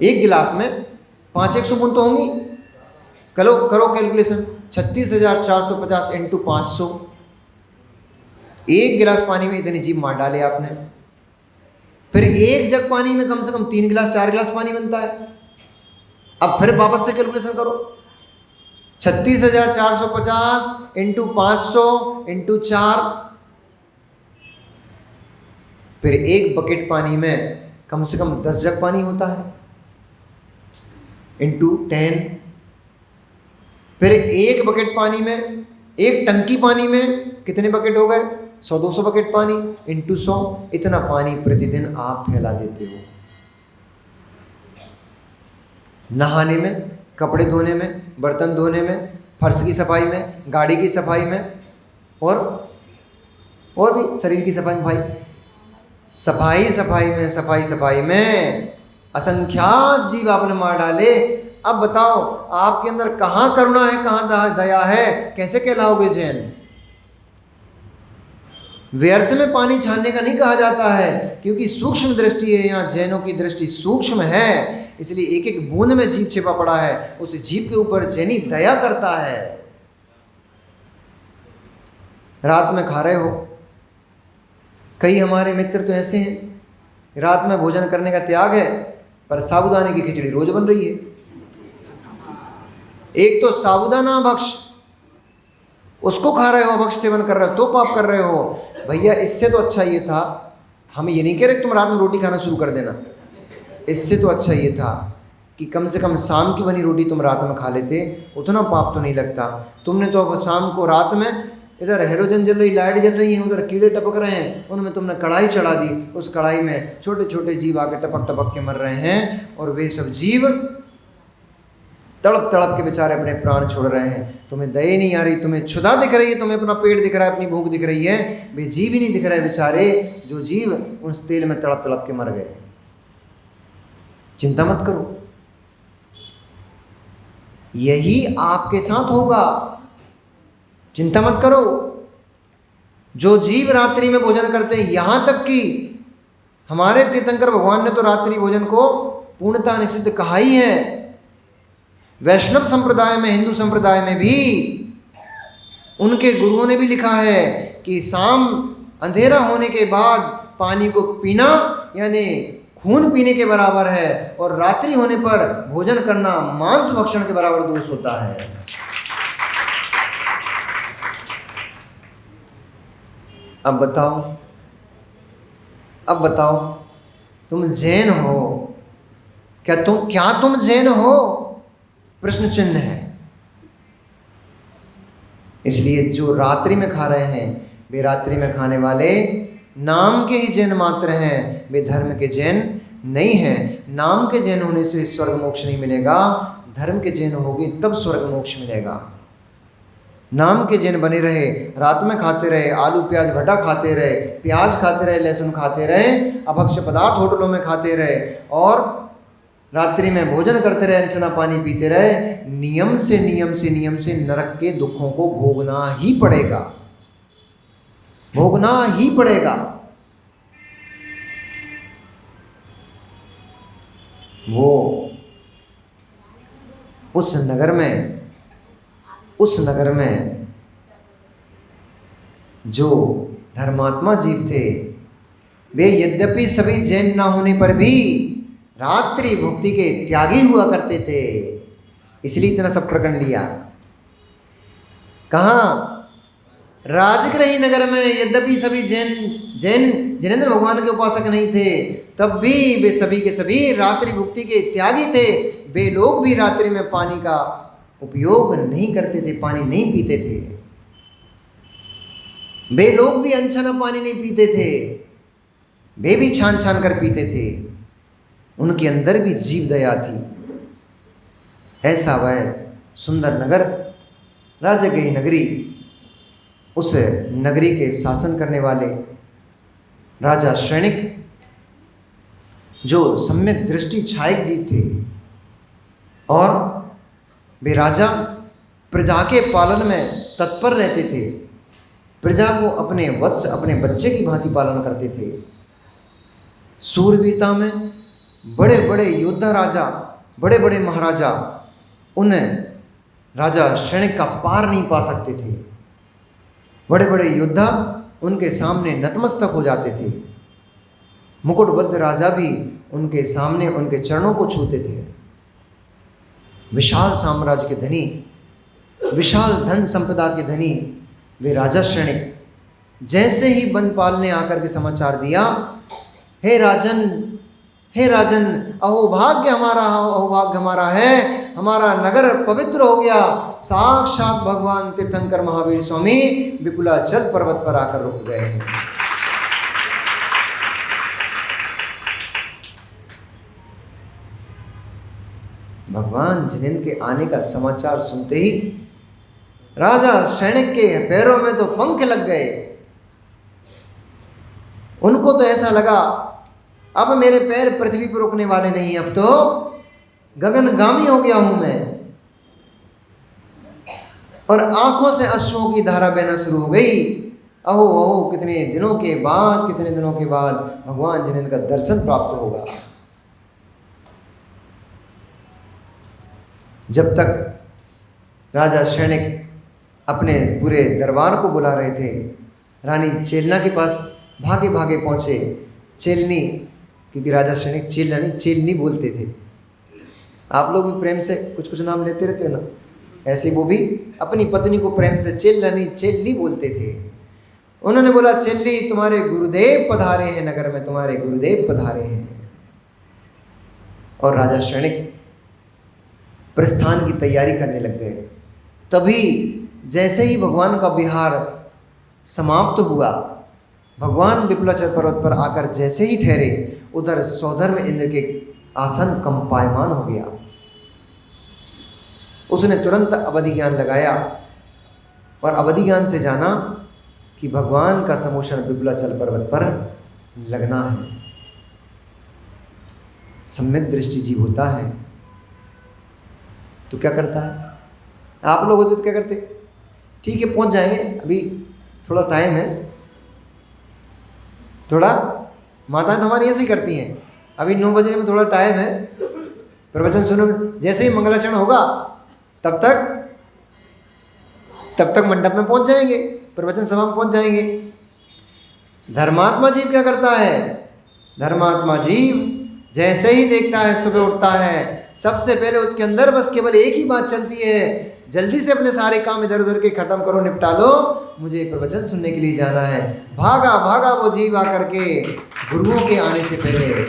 एक गिलास में 500 बूंद तो होंगी। करो कैलकुलेशन, 36,450 इंटू 500। एक गिलास पानी में इतने जीव मार डाले आपने। फिर एक जग पानी में कम से कम 3 गिलास 4 गिलास पानी बनता है। अब फिर वापस से कैलकुलेशन करो, 36,450 इंटू 500 इंटू 4। फिर एक बकेट पानी में कम से कम 10 जग पानी होता है, इंटू 10। फिर एक बकेट पानी में, एक टंकी पानी में कितने बकेट हो गए? 100-200 बकेट पानी, इंटू 100। इतना पानी प्रतिदिन आप फैला देते हो। नहाने में, कपड़े धोने में, बर्तन धोने में, फर्श की सफाई में, गाड़ी की सफाई में, और भी शरीर की सफाई में। भाई सफाई में असंख्यात जीव आपने मार डाले। अब बताओ, आपके अंदर कहाँ करुणा है, कहाँ दया है? कैसे कहलाओगे जैन? व्यर्थ में पानी छानने का नहीं कहा जाता है, क्योंकि सूक्ष्म दृष्टि है। यहाँ जैनों की दृष्टि सूक्ष्म है, इसलिए एक एक बूंद में जीव छिपा पड़ा है। उस जीव के ऊपर जैनी दया करता है। रात में खा रहे हो, कई हमारे मित्र तो ऐसे हैं, रात में भोजन करने का त्याग है, पर साबूदाने की खिचड़ी रोज बन रही है। एक तो साबूदाना भक्ष, उसको खा रहे हो, भक्ष सेवन कर रहे हो, तो पाप कर रहे हो। भैया, इससे तो अच्छा ये था, हम ये नहीं कह रहे तुम रात में रोटी खाना शुरू कर देना। इससे तो अच्छा ये था कि कम से कम शाम की बनी रोटी तुम रात में खा लेते, उतना पाप तो नहीं लगता। तुमने तो अब शाम को, रात में इधर हैलोजन जल रही, लाइट जल रही है, उधर कीड़े टपक रहे हैं, उनमें तुमने कढ़ाई चढ़ा दी। उस कढ़ाई में छोटे छोटे जीव आके टपक टपक के मर रहे हैं, और वे सब जीव तड़प तड़प के बेचारे अपने प्राण छोड़ रहे हैं। तुम्हें दया नहीं आ रही, तुम्हें क्षुधा दिख रही है, तुम्हें अपना पेट दिख रहा है, अपनी भूख दिख रही है। वे जीव ही नहीं दिख रहे बेचारे, जो जीव उस तेल में तड़प तड़प के मर गए। चिंता मत करो, यही आपके साथ होगा। चिंता मत करो। जो जीव रात्रि में भोजन करते हैं, यहां तक कि हमारे तीर्थंकर भगवान ने तो रात्रि भोजन को पूर्णतः निषिद्ध कहा ही है। वैष्णव संप्रदाय में, हिंदू संप्रदाय में भी उनके गुरुओं ने भी लिखा है कि शाम अंधेरा होने के बाद पानी को पीना यानी खून पीने के बराबर है, और रात्रि होने पर भोजन करना मांस भक्षण के बराबर दोष होता है। अब बताओ तुम जैन हो, क्या तुम जैन हो? प्रश्न चिन्ह है। इसलिए जो रात्रि में खा रहे हैं वे रात्रि में खाने वाले नाम के ही जैन मात्र हैं, वे धर्म के जैन नहीं हैं। नाम के जैन होने से स्वर्ग मोक्ष नहीं मिलेगा, धर्म के जैन होगे तब स्वर्ग मोक्ष मिलेगा। नाम के जैन बने रहे, रात में खाते रहे, आलू प्याज भटा खाते रहे, प्याज खाते रहे, लहसुन खाते रहे, अभक्ष्य पदार्थ होटलों में खाते रहे, और रात्रि में भोजन करते रहे, अनछना पानी पीते रहे, नियम से नरक के दुखों को भोगना ही पड़ेगा, भोगना ही पड़ेगा। वो उस नगर में जो धर्मात्मा जीव थे, वे यद्यपि सभी जैन ना होने पर भी रात्रि भुक्ति के त्यागी हुआ करते थे। इसलिए इतना सब प्रकरण लिया। कहाँ? राजगृही नगर में यद्यपि सभी जैनेंद्र भगवान के उपासक नहीं थे, तब भी वे सभी के सभी रात्रि भुक्ति के त्यागी थे। वे लोग भी रात्रि में पानी का उपयोग नहीं करते थे, पानी नहीं पीते थे। वे लोग भी अनछना पानी नहीं पीते थे, वे भी छान कर पीते थे। उनके अंदर भी जीव दया थी। ऐसा वह सुंदर नगर, राजगृही नगरी, उस नगरी के शासन करने वाले राजा श्रेणिक, जो सम्यक दृष्टि छायक जीव थे, और वे राजा प्रजा के पालन में तत्पर रहते थे। प्रजा को अपने वत्स, अपने बच्चे की भांति पालन करते थे। सूरवीरता में बड़े बड़े योद्धा राजा, बड़े बड़े महाराजा उन राजा श्रेणिक का पार नहीं पा सकते थे। बड़े बड़े योद्धा उनके सामने नतमस्तक हो जाते थे। मुकुटबद्ध राजा भी उनके सामने उनके चरणों को छूते थे। विशाल साम्राज्य के धनी, विशाल धन संपदा के धनी वे राजा श्रेणिक, जैसे ही बनपाल ने आकर के समाचार दिया, हे राजन, अहोभाग्य हमारा है, हमारा नगर पवित्र हो गया। साक्षात भगवान तीर्थंकर महावीर स्वामी विपुलाचल पर्वत पर आकर रुक गए हैं। भगवान जिनेंद्र के आने का समाचार सुनते ही राजा श्रेणिक के पैरों में तो पंख लग गए। उनको तो ऐसा लगा अब मेरे पैर पृथ्वी पर रुकने वाले नहीं, अब तो गगनगामी हो गया हूं मैं। और आंखों से अश्रुओं की धारा बहना शुरू हो गई। अहो कितने दिनों के बाद भगवान जिनेंद्र का दर्शन प्राप्त होगा। जब तक राजा श्रेणिक अपने पूरे दरबार को बुला रहे थे, रानी चेलना के पास भागे भागे पहुँचे। चेलनी, क्योंकि राजा श्रेणिक चेलना नहीं चेलनी बोलते थे। आप लोग भी प्रेम से कुछ नाम लेते रहते हो ना, ऐसे वो भी अपनी पत्नी को प्रेम से चेलनी बोलते थे। उन्होंने बोला, चेल्ली तुम्हारे गुरुदेव पधारे हैं नगर में, तुम्हारे गुरुदेव पधारे हैं। और राजा श्रेणिक प्रस्थान की तैयारी करने लग गए। तभी जैसे ही भगवान का विहार समाप्त हुआ, भगवान विपुलाचल पर्वत पर आकर जैसे ही ठहरे, उधर सौधर्म इंद्र के आसन कंपायमान हो गया। उसने तुरंत अवधि ज्ञान लगाया और अवधि ज्ञान से जाना कि भगवान का समोषण विपुलाचल पर्वत पर लगना है। सम्यक दृष्टि जीव होता है तो क्या करता है? आप लोग होते तो क्या करते? ठीक है पहुंच जाएंगे, अभी थोड़ा टाइम है, थोड़ा माताएं तो हमारी ऐसे ही करती हैं, अभी 9 बजने में थोड़ा टाइम है, प्रवचन सुनो, जैसे ही मंगलाचरण होगा तब तक मंडप में पहुंच जाएंगे, प्रवचन सभा में पहुंच जाएंगे। धर्मात्मा जीव क्या करता है? धर्मात्मा जीव जैसे ही देखता है, सुबह उठता है, सबसे पहले उसके अंदर बस केवल एक ही बात चलती है, जल्दी से अपने सारे काम इधर उधर के खत्म करो, निपटा लो, मुझे प्रवचन सुनने के लिए जाना है। भागा भागा वो जीव आकर के गुरुओं के आने से पहले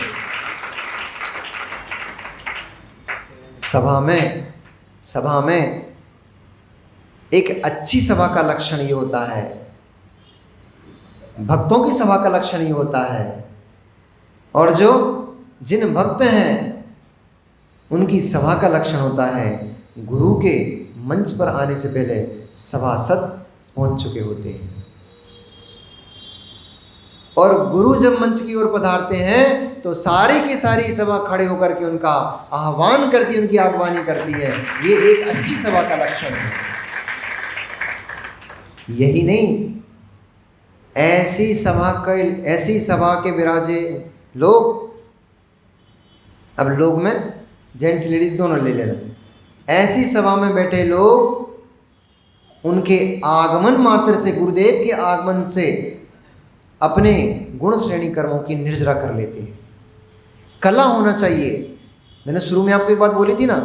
सभा में एक अच्छी सभा का लक्षण ये होता है, भक्तों की सभा का लक्षण ये होता है, और जो जिन भक्त हैं उनकी सभा का लक्षण होता है गुरु के मंच पर आने से पहले सभासद पहुंच चुके होते हैं। और गुरु जब मंच की ओर पधारते हैं तो सारी की सारी सभा खड़े होकर के उनका आह्वान करती है, उनकी आगवानी करती है। ये एक अच्छी सभा का लक्षण है। यही नहीं, ऐसी सभा के विराजे लोग, अब लोग में जेंट्स लेडीज दोनों ले लेना, ऐसी सभा में बैठे लोग उनके आगमन मात्र से, गुरुदेव के आगमन से अपने गुण श्रेणी कर्मों की निर्जरा कर लेते हैं। कला होना चाहिए। मैंने शुरू में आपको एक बात बोली थी ना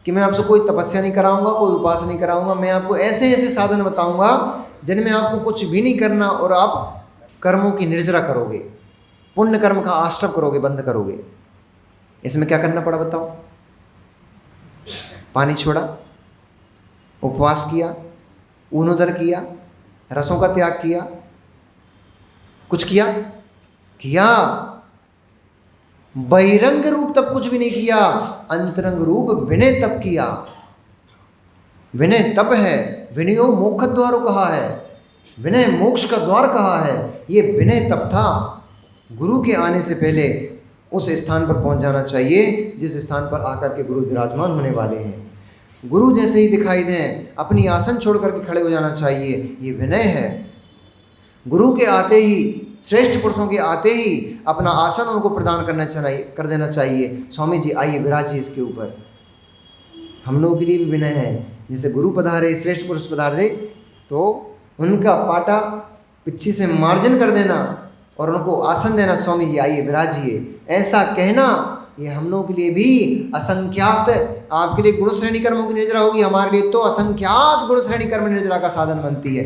कि मैं आपसे कोई तपस्या नहीं कराऊंगा, कोई उपासना नहीं कराऊंगा, मैं आपको ऐसे ऐसे साधन बताऊंगा जिनमें आपको कुछ भी नहीं करना और आप कर्मों की निर्जरा करोगे, पुण्य कर्म का आश्रय करोगे, बंद करोगे। इसमें क्या करना पड़ा बताओ? पानी छोड़ा, उपवास किया, ऊन उदर किया, रसों का त्याग किया, कुछ किया। बहिरंग रूप तब कुछ भी नहीं किया, अंतरंग रूप विनय तप किया। विनय तप है, विनयो मोक्ष द्वारो कहा है, विनय मोक्ष का द्वार कहा है। ये विनय तप था। गुरु के आने से पहले उस स्थान पर पहुंच जाना चाहिए जिस स्थान पर आकर के गुरु विराजमान होने वाले हैं। गुरु जैसे ही दिखाई दें अपनी आसन छोड़ करके खड़े हो जाना चाहिए, ये विनय है। गुरु के आते ही, श्रेष्ठ पुरुषों के आते ही अपना आसन उनको प्रदान कर देना चाहिए। स्वामी जी आइए विराजिए इसके ऊपर। हम लोगों के लिए भी विनय है, जैसे गुरु पधारे, श्रेष्ठ पुरुष पधारे तो उनका पाटा पीछे से मार्जन कर देना और उनको आसन देना, स्वामी जी आइए विराजिए, ऐसा कहना ये हम लोगों के लिए भी असंख्यात, आपके लिए गुण श्रेणी कर्मों की निर्जरा होगी, हमारे लिए तो असंख्यात गुण श्रेणी कर्म निर्जरा का साधन बनती है।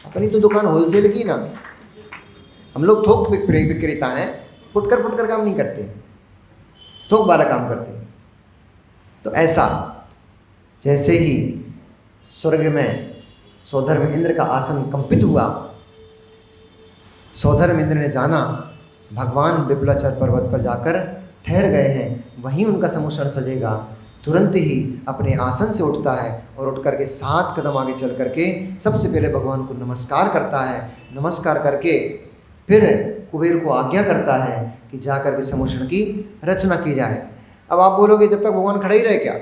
अपनी तो दुकान होलसेल की ना, हम लोग थोक विक्रेता हैं, फुटकर काम नहीं करते, थोक वाला काम करते हैं। तो ऐसा जैसे ही स्वर्ग में सौधर्म इंद्र का आसन कंपित हुआ, सौधर्म इंद्र ने जाना भगवान विपुलाचल पर्वत पर जाकर ठहर गए हैं, वहीं उनका समुषण सजेगा। तुरंत ही अपने आसन से उठता है और उठ करके 7 कदम आगे चल करके सबसे पहले भगवान को नमस्कार करता है। नमस्कार करके फिर कुबेर को आज्ञा करता है कि जा करके समुषण की रचना की जाए। अब आप बोलोगे जब तक भगवान खड़े ही रहे क्या?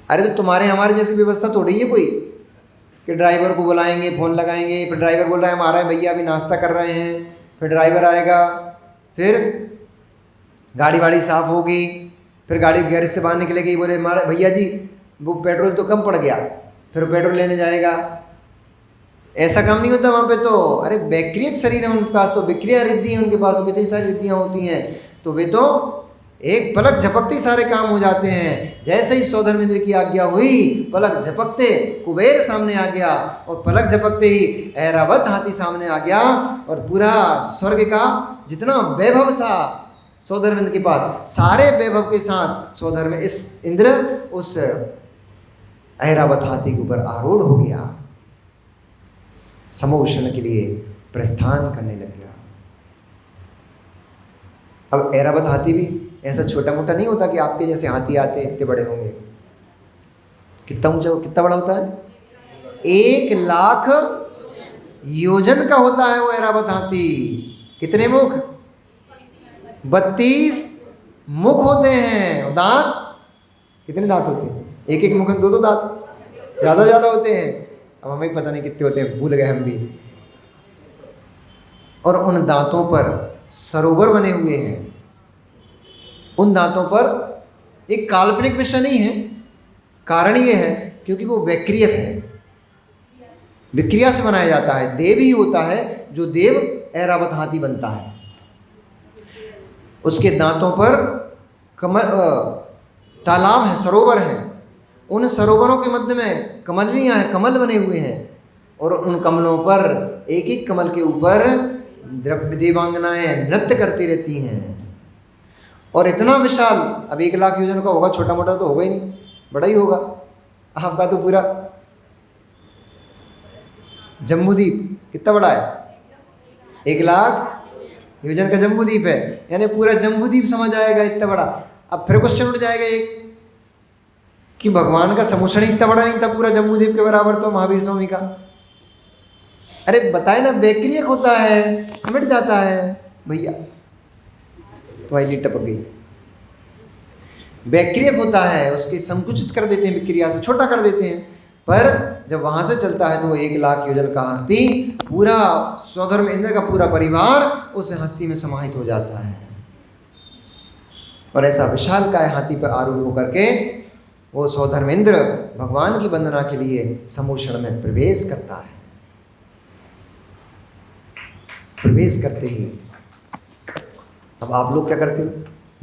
अरे तो तुम्हारे हमारे जैसी व्यवस्था थोड़ी है कोई कि ड्राइवर को बुलाएंगे, फ़ोन लगाएंगे, फिर ड्राइवर बोल रहा है हम आ रहे हैं भैया, अभी नाश्ता कर रहे हैं, फिर ड्राइवर आएगा, फिर गाड़ी वाड़ी साफ़ होगी, फिर गाड़ी गैरेज से बाहर निकलेगी, बोले हमारा भैया जी वो पेट्रोल तो कम पड़ गया, फिर पेट्रोल लेने जाएगा। ऐसा काम नहीं होता वहाँ पे। तो अरे बैक्टीरिया शरीर है उनके पास, तो बैक्टीरिया रिद्धि है उनके पास, तो कितनी सारी रिद्धियाँ होती हैं, तो वे तो एक पलक झपकते सारे काम हो जाते हैं। जैसे ही सौधर्म इंद्र की आज्ञा हुई, पलक झपकते कुबेर सामने आ गया और पलक झपकते ही ऐरावत हाथी सामने आ गया और पूरा स्वर्ग का जितना वैभव था सौधर्म इंद्र के पास, सारे वैभव के साथ सौधर्म इस इंद्र उस ऐरावत हाथी के ऊपर आरूढ़ हो गया, समोषण के लिए प्रस्थान करने लग गया। अब ऐरावत हाथी भी ऐसा छोटा मोटा नहीं होता कि आपके जैसे हाथी आते इतने बड़े होंगे। कितना ऊंचा, कितना बड़ा होता है? 1,00,000 योजन का होता है वो ऐरावत हाथी। कितने मुख? 32 मुख होते हैं। और दांत कितने दांत होते हैं? एक मुख में 2 दांत, ज़्यादा होते हैं। अब हमें पता नहीं कितने होते हैं, भूल गए हम भी। और उन दांतों पर सरोवर बने हुए हैं। उन दांतों पर एक काल्पनिक विषय नहीं है, कारण ये है क्योंकि वो वैक्रियक है, विक्रिया से बनाया जाता है। देव ही होता है जो देव ऐरावत हाथी बनता है। उसके दांतों पर तालाब है, सरोवर है। उन सरोवरों के मध्य में कमलियाँ हैं, कमल बने हुए हैं, और उन कमलों पर एक एक कमल के ऊपर देवांगनाएं नृत्य करती रहती हैं। और इतना विशाल, अब 1 लाख योजन का होगा, छोटा मोटा तो होगा ही नहीं, बड़ा ही होगा। आपका तो पूरा जम्बूद्वीप कितना बड़ा है, 1 लाख योजन का जम्बूद्वीप है, यानी पूरा जम्बूद्वीप समझ आएगा इतना बड़ा। अब फिर क्वेश्चन उठ जाएगा एक कि भगवान का समोषण इतना बड़ा नहीं था पूरा जम्बूद्वीप के बराबर तो महावीर स्वामी का। अरे बताए ना, बेक्रियक होता है, सिमट जाता है भैया, तुम्हारी लीड टपक गई। बेक्रियक होता है, उसके संकुचित कर देते हैं, विक्रिया से छोटा कर देते हैं, पर जब वहां से चलता है तो वो 1 लाख योजन का हस्ती, पूरा स्वधर्म इंद्र का पूरा परिवार उस हस्ती में समाहित हो जाता है। और ऐसा विशाल काय हाथी पर आरूढ़ होकर के वो स्वधर्मेंद्र भगवान की वंदना के लिए समूषण में प्रवेश करता है। प्रवेश करते ही अब आप लोग क्या करते हो,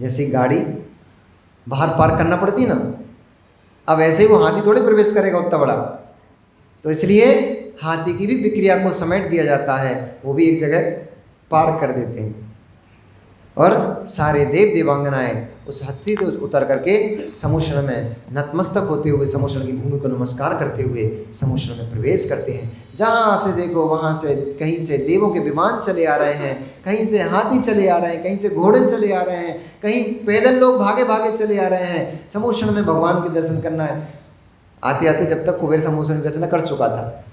जैसे गाड़ी बाहर पार्क करना पड़ती है ना, अब ऐसे ही वो हाथी थोड़े प्रवेश करेगा उतना बड़ा, तो इसलिए हाथी की भी विक्रिया को समेट दिया जाता है, वो भी एक जगह पार्क कर देते हैं। और सारे देव देवांगनाएं उस हस्ती से उतर करके समूषण में नतमस्तक होते हुए, समूषण की भूमि को नमस्कार करते हुए समूषण में प्रवेश करते हैं। जहाँ से देखो वहाँ से, कहीं से देवों के विमान चले आ रहे हैं, कहीं से हाथी चले आ रहे हैं, कहीं से घोड़े चले आ रहे हैं, कहीं पैदल लोग भागे भागे चले आ रहे हैं। समूषण में भगवान के दर्शन करना है। आते आते जब तक कुबेर समूषण की रचना कर चुका था,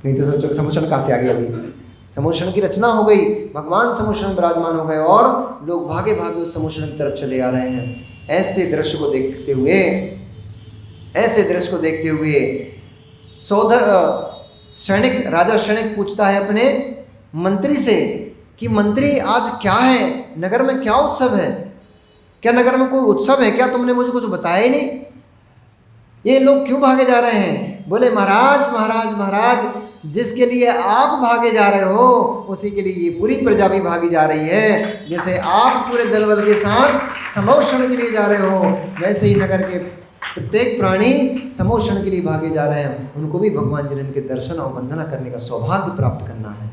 नहीं तो सोचो समूषण कहाँ से आ गया। अभी समूषण की रचना हो गई, भगवान समूषण में विराजमान हो गए और लोग भागे भागे उस समूषण की तरफ चले आ रहे हैं। ऐसे दृश्य को देखते हुए सैनिक, राजा सैनिक पूछता है अपने मंत्री से कि मंत्री आज क्या है, नगर में क्या उत्सव है, क्या नगर में कोई उत्सव है क्या, तुमने मुझे कुछ बताया ही नहीं, ये लोग क्यों भागे जा रहे हैं। बोले महाराज महाराज महाराज, जिसके लिए आप भागे जा रहे हो उसी के लिए ये पूरी प्रजा भी भागी जा रही है। जैसे आप पूरे दल बल के साथ समूषण के लिए जा रहे हो, वैसे ही नगर के प्रत्येक प्राणी समूषण के लिए भागे जा रहे हैं। उनको भी भगवान जिनेंद्र के दर्शन और वंदना करने का सौभाग्य प्राप्त करना है।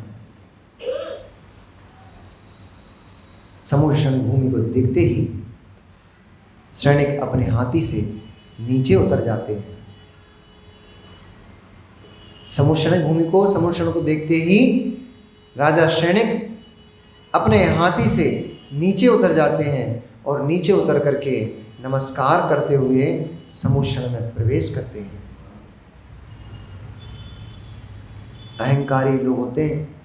समूषण भूमि को देखते ही सैनिक अपने हाथी से नीचे उतर जाते हैं। समूषण को देखते ही राजा सैनिक अपने हाथी से नीचे उतर जाते हैं और नीचे उतर करके नमस्कार करते हुए समूषण में प्रवेश करते हैं। अहंकारी लोग होते हैं,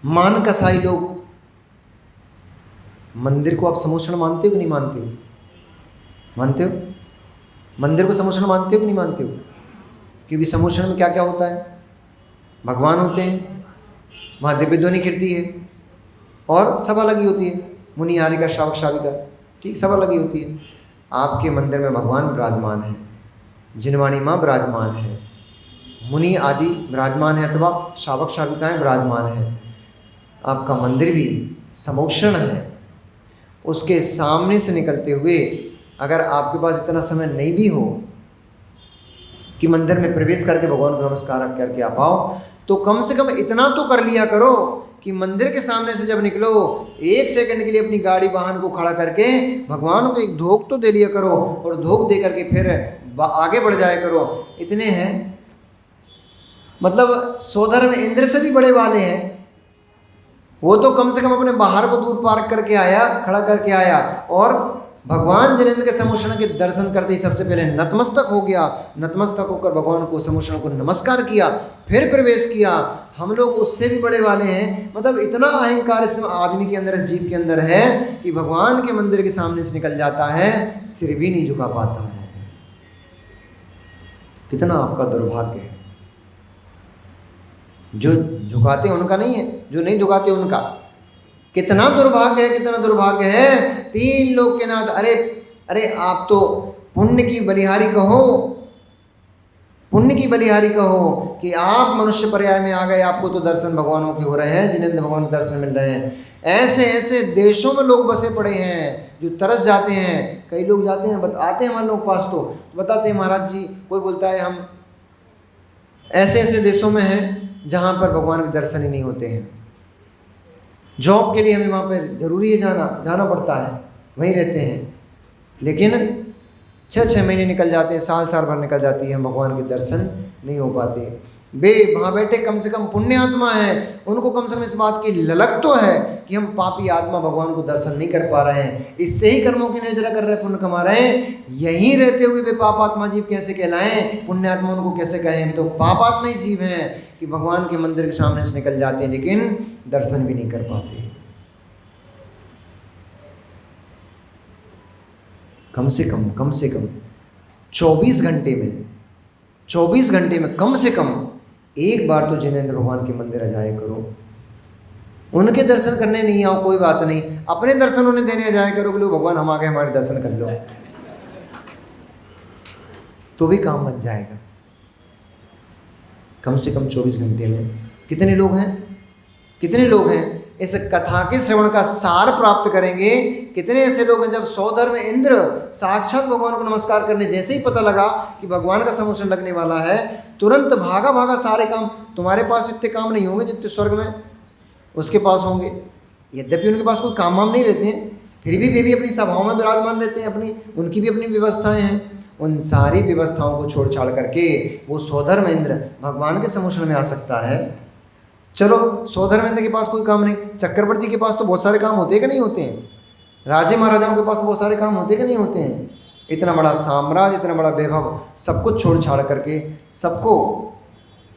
मान कसाई लोग। मंदिर को आप समूषण मानते हो कि नहीं मानते हो? मानते हो? मंदिर को समूषण मानते हो कि नहीं मानते हो? क्योंकि समूषण में क्या क्या होता है, भगवान होते हैं, वहाँ दिव्य ध्वनि खिड़ती है और सभा लगी होती है, मुनि हारिका श्रावक श्राविका, ठीक, सभा लगी होती है। आपके मंदिर में भगवान विराजमान है, जिनवाणी माँ विराजमान है, मुनि आदि विराजमान है अथवा श्रावक श्राविकाएँ विराजमान है। आपका मंदिर भी समूषण है। उसके सामने से निकलते हुए अगर आपके पास इतना समय नहीं भी हो कि मंदिर में प्रवेश करके भगवान को नमस्कार करके आ पाओ, तो कम से कम इतना तो कर लिया करो कि मंदिर के सामने से जब निकलो 1 सेकंड के लिए अपनी गाड़ी वाहन को खड़ा करके भगवान को एक धोख तो दे लिया करो और धोख दे करके फिर आगे बढ़ जाया करो। इतने हैं, मतलब स्वधर्म इंद्र से भी बड़े वाले हैं। वो तो कम से कम अपने बाहर को दूर पार्क करके आया, खड़ा करके आया और भगवान जिनेंद्र के समूषण के दर्शन करते ही सबसे पहले नतमस्तक हो गया। नतमस्तक होकर भगवान को समूषण को नमस्कार किया, फिर प्रवेश किया। हम लोग उससे भी बड़े वाले हैं। मतलब इतना अहंकार इस आदमी के अंदर, इस जीव के अंदर है कि भगवान के मंदिर के सामने से निकल जाता है, सिर भी नहीं झुका पाता है। कितना आपका दुर्भाग्य है। जो झुकाते हैं उनका नहीं है, जो नहीं झुकाते उनका। कितना दुर्भाग्य है, कितना दुर्भाग्य है। 3 लोग के नाथ, अरे अरे आप तो पुण्य की बलिहारी कहो, पुण्य की बलिहारी कहो कि आप मनुष्य पर्याय में आ गए, आपको तो दर्शन भगवानों के हो रहे हैं, जिन्हें भगवान के दर्शन मिल रहे हैं। ऐसे ऐसे देशों में लोग बसे पड़े हैं जो तरस जाते हैं। कई लोग जाते हैं, आते हैं हमारे लोग पास तो बताते हैं, महाराज जी, कोई बोलता है हम ऐसे ऐसे देशों में हैं जहाँ पर भगवान के दर्शन ही नहीं होते हैं। जॉब के लिए हमें वहाँ पर ज़रूरी है जाना पड़ता है, वहीं रहते हैं, लेकिन 6-6 महीने निकल जाते हैं, साल भर निकल जाती है, हम भगवान के दर्शन नहीं हो पाते। वे वहाँ बैठे कम से कम पुण्य आत्मा है, उनको कम से कम इस बात की ललक तो है कि हम पापी आत्मा भगवान को दर्शन नहीं कर पा रहे हैं, इससे ही कर्मों की निर्जरा कर रहे हैं, पुण्य कमा रहे हैं। यहीं रहते हुए वे पाप आत्मा जीव कैसे कहलाएं, पुण्य आत्मा उनको कैसे कहें? तो पाप आत्मा ही जीव हैं कि भगवान के मंदिर के सामने से निकल जाते हैं लेकिन दर्शन भी नहीं कर पाते। कम से कम 24 घंटे में कम से कम एक बार तो जिनेंद्र भगवान के मंदिर आ जाया करो। उनके दर्शन करने नहीं आओ कोई बात नहीं, अपने दर्शन उन्हें देने आ जाया करो कि लो भगवान हम आ गए, हमारे दर्शन कर लो, तो भी काम बन जाएगा। कम से कम 24 घंटे में कितने लोग हैं इस कथा के श्रवण का सार प्राप्त करेंगे। कितने ऐसे लोग हैं जब सौधर में इंद्र साक्षात भगवान को नमस्कार करने जैसे ही पता लगा कि भगवान का समोषण लगने वाला है, तुरंत भागा सारे काम। तुम्हारे पास इतने काम नहीं होंगे जितने स्वर्ग में उसके पास होंगे। यद्यपि उनके पास कोई काम वाम नहीं रहते हैं, फिर भी वे भी अपनी सभाओं में विराजमान रहते हैं, उनकी भी अपनी व्यवस्थाएं हैं। उन सारी व्यवस्थाओं को छोड़ छाड़ करके वो सौधर्म इंद्र भगवान के समोषण में आ सकता है। चलो सौधर्म इंद्र के पास कोई काम नहीं, चक्रवर्ती के पास तो बहुत सारे काम होते कि नहीं होते हैं, राजे महाराजाओं के पास तो बहुत सारे काम होते कि नहीं होते हैं। इतना बड़ा साम्राज्य, इतना बड़ा वैभव, सब कुछ छोड़ छाड़ करके, सबको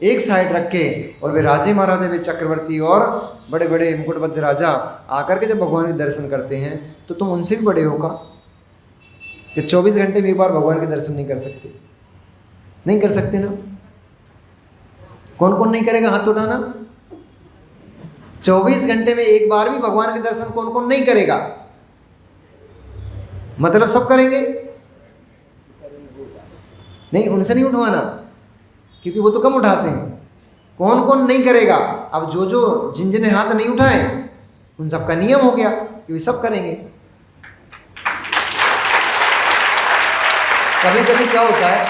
एक साइड रख के, और वे राजे महाराजे, वे चक्रवर्ती और बड़े बड़े मुकुटबद्ध राजा आकर के जब भगवान के दर्शन करते हैं तो तुम उनसे भी बड़े हो का कि 24 घंटे में एक बार भगवान के दर्शन नहीं कर सकते? नहीं कर सकते ना? कौन कौन नहीं करेगा, हाथ उठाना। 24 घंटे में एक बार भी भगवान के दर्शन कौन कौन नहीं करेगा? मतलब सब करेंगे? नहीं, उनसे नहीं उठवाना, क्योंकि वो तो कम उठाते हैं। कौन कौन नहीं करेगा? अब जो जिन हाथ नहीं उठाए उन सबका नियम हो गया कि वे सब करेंगे। कभी कभी क्या होता है,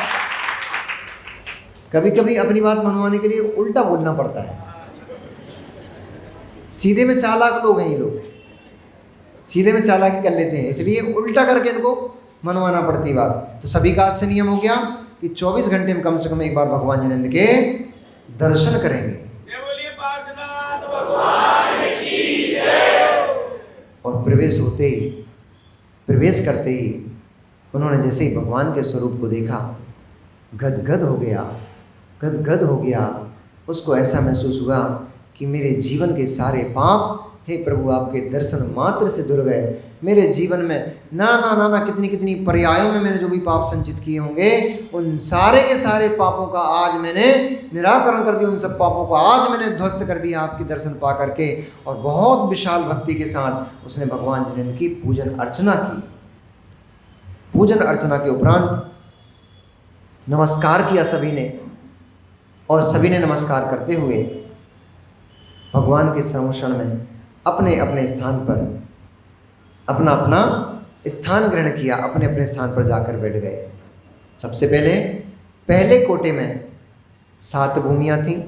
कभी कभी अपनी बात मनवाने के लिए उल्टा बोलना पड़ता है। सीधे में चालाक लोग हैं ये लोग, सीधे में चालाकी कर लेते हैं, इसलिए उल्टा करके इनको मनवाना पड़ती बात। तो सभी का आज से नियम हो गया कि 24 घंटे में कम से कम एक बार भगवान जिनेंद्र के दर्शन करेंगे। और प्रवेश करते ही उन्होंने जैसे ही भगवान के स्वरूप को देखा, गदगद हो गया। उसको ऐसा महसूस हुआ कि मेरे जीवन के सारे पाप, हे प्रभु, आपके दर्शन मात्र से धुल गए। मेरे जीवन में ना कितनी पर्यायों में मैंने जो भी पाप संचित किए होंगे, उन सारे के सारे पापों का आज मैंने निराकरण कर दिया, उन सब पापों को आज मैंने ध्वस्त कर दिया आपके दर्शन पा करके। और बहुत विशाल भक्ति के साथ उसने भगवान जिनेंद्र की पूजन अर्चना की। पूजन अर्चना के उपरांत नमस्कार किया सभी ने, और सभी ने नमस्कार करते हुए भगवान के समोषण में अपने अपने स्थान पर अपना अपना स्थान ग्रहण किया, अपने अपने स्थान पर जाकर बैठ गए। सबसे पहले कोटे में 7 भूमियाँ थीं।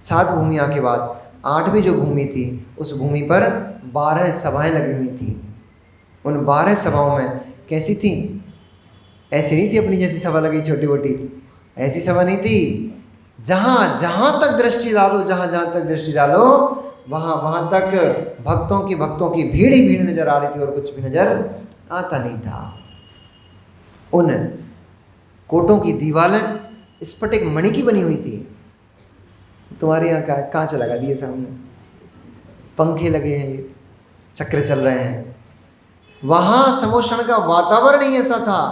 7 भूमियाँ के बाद 8वीं जो भूमि थी, उस भूमि पर 12 सभाएं लगी हुई थीं। उन 12 सभाओं में कैसी थी? ऐसी नहीं थी अपनी जैसी सभा लगी छोटी मोटी, ऐसी सभा नहीं थी। जहाँ तक दृष्टि डालो वहाँ तक भक्तों की भीड़ ही भीड़ नजर आ रही थी, और कुछ भी नजर आता नहीं था। उन कोटों की दीवारें स्फटिक मणि की बनी हुई थी। तुम्हारे यहाँ का कांच लगा दिए, सामने पंखे लगे हैं, ये चक्र चल रहे हैं। वहाँ समोषण का वातावरण ही ऐसा था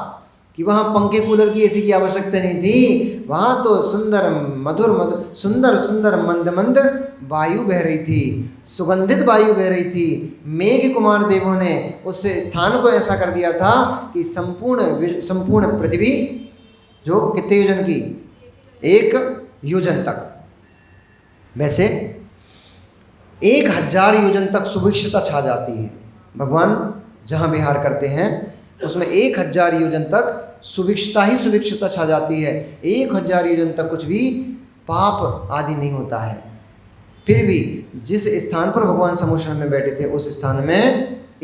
कि वहाँ पंखे कूलर की एसी की आवश्यकता नहीं थी। वहाँ तो सुंदर मधुर मधुर सुंदर सुंदर मंद मंद वायु बह रही थी, सुगंधित वायु बह रही थी। मेघ कुमार देवों ने उस स्थान को ऐसा कर दिया था कि संपूर्ण पृथ्वी जो कितने योजन की, 1 योजन तक, वैसे 1000 योजन तक सुभिक्षता छा जाती है। भगवान जहाँ विहार करते हैं उसमें 1000 योजन तक सुभिक्षता ही सुभिक्षता छा जाती है। 1000 योजन तक कुछ भी पाप आदि नहीं होता है। फिर भी जिस स्थान पर भगवान समुद्र में बैठे थे उस स्थान में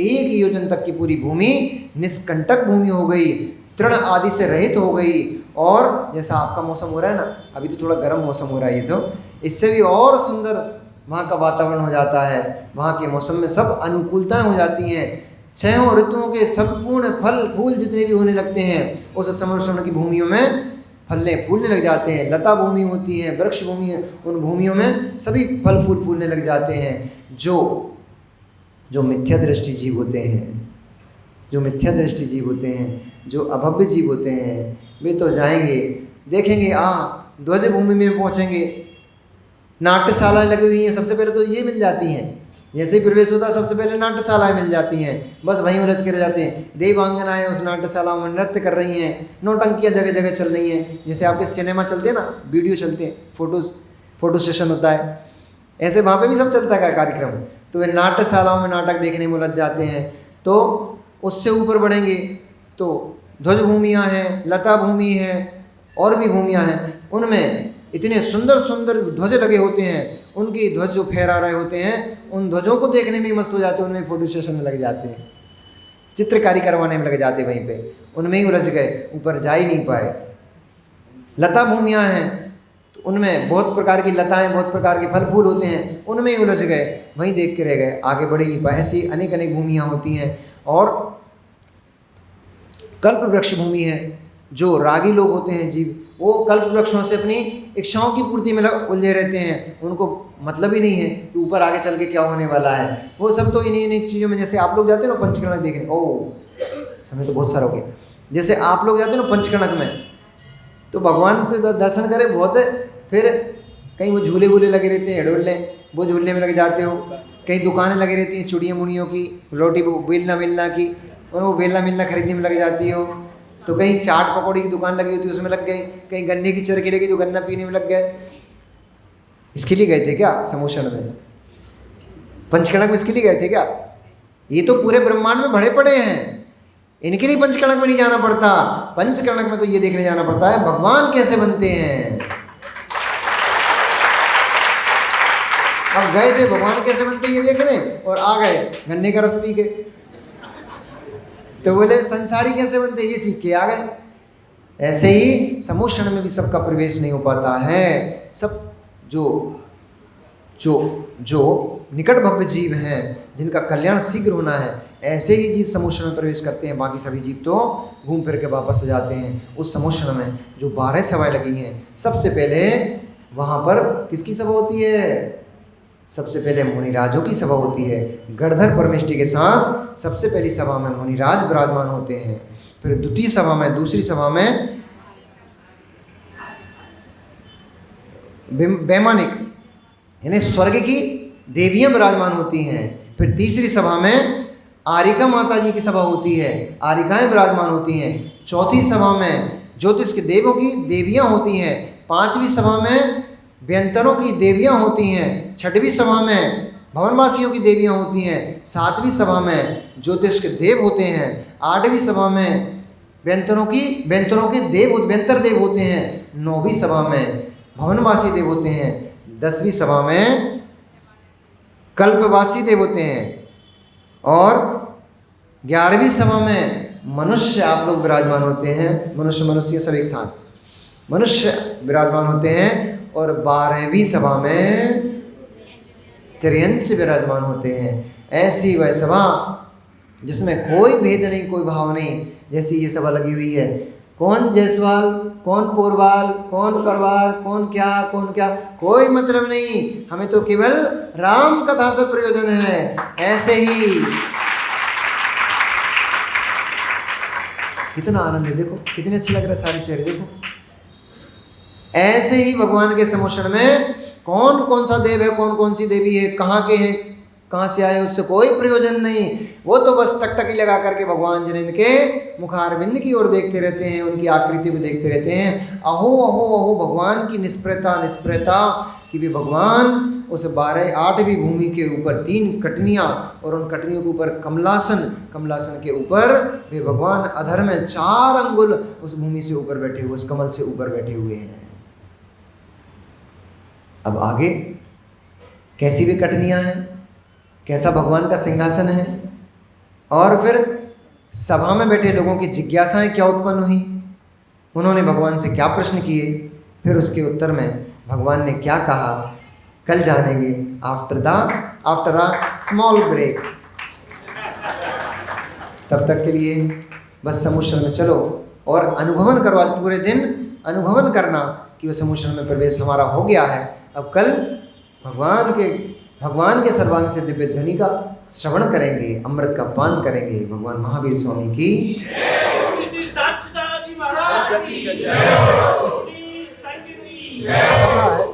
1 योजन तक की पूरी भूमि निष्कंटक भूमि हो गई, तृण आदि से रहित हो गई। और जैसा आपका मौसम हो रहा है ना, अभी तो थोड़ा गर्म मौसम हो रहा है, ये तो इससे भी और सुंदर वहाँ का वातावरण हो जाता है। वहाँ के मौसम में सब अनुकूलताएं हो जाती हैं। 6 ऋतुओं के संपूर्ण फल फूल जितने भी होने लगते हैं उस समुद्र की भूमियों में फलने फूलने लग जाते हैं। लता भूमि होती है, वृक्ष भूमि, उन भूमियों में सभी फल फूल फूलने लग जाते हैं। जो मिथ्या दृष्टि जीव होते हैं, जो मिथ्या दृष्टि जीव होते हैं, जो अभव्य जीव होते हैं, वे तो जाएंगे, देखेंगे, ध्वज भूमि में पहुँचेंगे, नाट्यशालाएँ लगी हुई हैं, सबसे पहले तो ये मिल जाती हैं। जैसे ही प्रवेश होता है सबसे पहले नाट्यशालाएँ मिल जाती हैं, बस वहीं उलझ के रह जाते हैं। देवांगनाएँ उस नाट्यशालाओं में नृत्य कर रही हैं, नौटंकियाँ जगह जगह चल रही हैं। जैसे आपके सिनेमा चलते हैं ना, वीडियो चलते हैं, फोटो सेशन होता है, ऐसे वहाँ पे भी सब चलता है कार्यक्रम। तो वे नाट्यशालाओं में नाटक देखने में उलझ जाते हैं। तो उससे ऊपर बढ़ेंगे तो ध्वज भूमियाँ हैं, लता भूमि है, और भी भूमियाँ हैं, उनमें इतने सुंदर सुंदर ध्वज लगे होते हैं। उनकी ध्वज जो फहरा रहे होते हैं, उन ध्वजों को देखने में मस्त हो जाते हैं, उनमें फोटो सेशन में लग जाते हैं, चित्रकारी करवाने में लग जाते हैं, वहीं पे उनमें ही उलझ गए, ऊपर जा ही नहीं पाए। लता भूमियाँ हैं तो उनमें बहुत प्रकार की लताएं, बहुत प्रकार के फल फूल होते हैं, उनमें ही उलझ गए, वहीं देख के रह गए, आगे बढ़ ही नहीं पाए। ऐसी अनेक अनेक भूमियाँ होती हैं। और कल्प वृक्ष भूमि है, जो रागी लोग होते हैं जीव, वो कल्प वृक्षों से अपनी इच्छाओं की पूर्ति में उलझे रहते हैं। उनको मतलब ही नहीं है कि ऊपर आगे चल के क्या होने वाला है। वो सब तो इन्हीं चीज़ों में, जैसे आप लोग जाते हो ना पंचकर्णक देखने, समय तो बहुत सारा हो गया, जैसे आप लोग जाते हो ना पंचकर्णक में, तो भगवान के दर्शन करे बहुत है, फिर कहीं वो झूले वूले लगे रहते हैं, हेडोले, वो झूलने में लग जाते हो। कहीं दुकानें लगी रहती हैं चूड़ियों मुड़ियों की, रोटी बेलना मिलना की, और वो बेलना मिलना खरीदने में लग जाती हो। तो कहीं चाट पकौड़ी की दुकान लगी होती है, उसमें लग गए। कहीं गन्ने की चरखी लगी तो गन्ना पीने में लग गए। इसके लिए गए थे क्या समुद्र में, पंचकर्णक में इसके लिए गए थे क्या? ये तो पूरे ब्रह्मांड में भरे पड़े हैं, इनके लिए पंचकर्णक में नहीं जाना पड़ता। पंचकर्णक में तो ये देखने जाना पड़ता है भगवान कैसे बनते हैं। अब गए थे भगवान कैसे बनते ये देखने, और आ गए गन्ने का रस पी के, तो बोले संसारी कैसे बनते ये सीख के आ गए। ऐसे ही समुद्र में भी सबका प्रवेश नहीं हो पाता है। सब जो जो जो निकट भव्य जीव हैं, जिनका कल्याण शीघ्र होना है, ऐसे ही जीव समुद्र में प्रवेश करते हैं। बाकी सभी जीव तो घूम फिर के वापस आ जाते हैं। उस समुद्र में जो 12 सभाएं लगी हैं, सबसे पहले वहाँ पर किसकी सभा होती है? सबसे पहले मुनिराजों की सभा होती है। गणधर परमेष्टि के साथ सबसे पहली सभा में मुनिराज विराजमान होते हैं। फिर द्वितीय सभा में, दूसरी सभा में वैमानिक यानी स्वर्ग की देवियां विराजमान होती हैं। फिर तीसरी सभा में आरिका माता जी की सभा होती है, आरिकाएं विराजमान होती हैं। चौथी सभा में ज्योतिष के देवों की देवियां होती हैं। पांचवी सभा में व्यंतरों की देवियां होती हैं। छठवीं सभा में भवनवासियों की देवियां होती हैं। सातवीं सभा में ज्योतिष के देव होते हैं। आठवीं सभा में व्यंतरों के व्यंतर देव होते हैं। नौवीं सभा में भवनवासी देव होते हैं। 10वीं सभा में कल्पवासी देव होते हैं। और 11वीं सभा में मनुष्य आप लोग विराजमान होते हैं। मनुष्य सब एक साथ मनुष्य विराजमान होते हैं। और 12वीं सभा में त्रियंश विराजमान होते हैं। ऐसी वह सभा जिसमें कोई भेद नहीं, कोई भाव नहीं, जैसी ये सभा लगी हुई है। कौन जयसवाल, कौन पोरवाल, कौन परवार, कौन क्या, कोई मतलब नहीं। हमें तो केवल राम कथा से प्रयोजन है। ऐसे ही कितना आनंद है, देखो कितने अच्छे लग रहे सारे चेहरे, देखो। ऐसे ही भगवान के समोषण में कौन कौन सा देव है, कौन कौन सी देवी है, कहाँ के हैं, कहाँ से आए, उससे कोई प्रयोजन नहीं। वो तो बस टकटकी लगा करके भगवान जिनेंद्र के मुखारविंद की ओर देखते रहते हैं, उनकी आकृति को देखते रहते हैं। अहो अहो अहो भगवान की निष्प्रता कि भी भगवान उस 8वीं भूमि के ऊपर 3 कटनियाँ और उन कटनियों के ऊपर कमलासन के ऊपर वे भगवान अधर में 4 अंगुल उस भूमि से ऊपर बैठे हुए, उस कमल से ऊपर बैठे हुए हैं। अब आगे कैसी भी कटनियाँ हैं, कैसा भगवान का सिंहासन है, और फिर सभा में बैठे लोगों की जिज्ञासाएं क्या उत्पन्न हुई, उन्होंने भगवान से क्या प्रश्न किए, फिर उसके उत्तर में भगवान ने क्या कहा, कल जानेंगे आफ्टर अ स्मॉल ब्रेक। तब तक के लिए बस समुद्र में चलो और अनुभवन करो, आज पूरे दिन अनुभवन करना कि वह समुद्र में प्रवेश हमारा हो गया है। अब कल भगवान के सर्वांग से दिव्य ध्वनि का श्रवण करेंगे, अमृत का पान करेंगे। भगवान महावीर स्वामी की पता है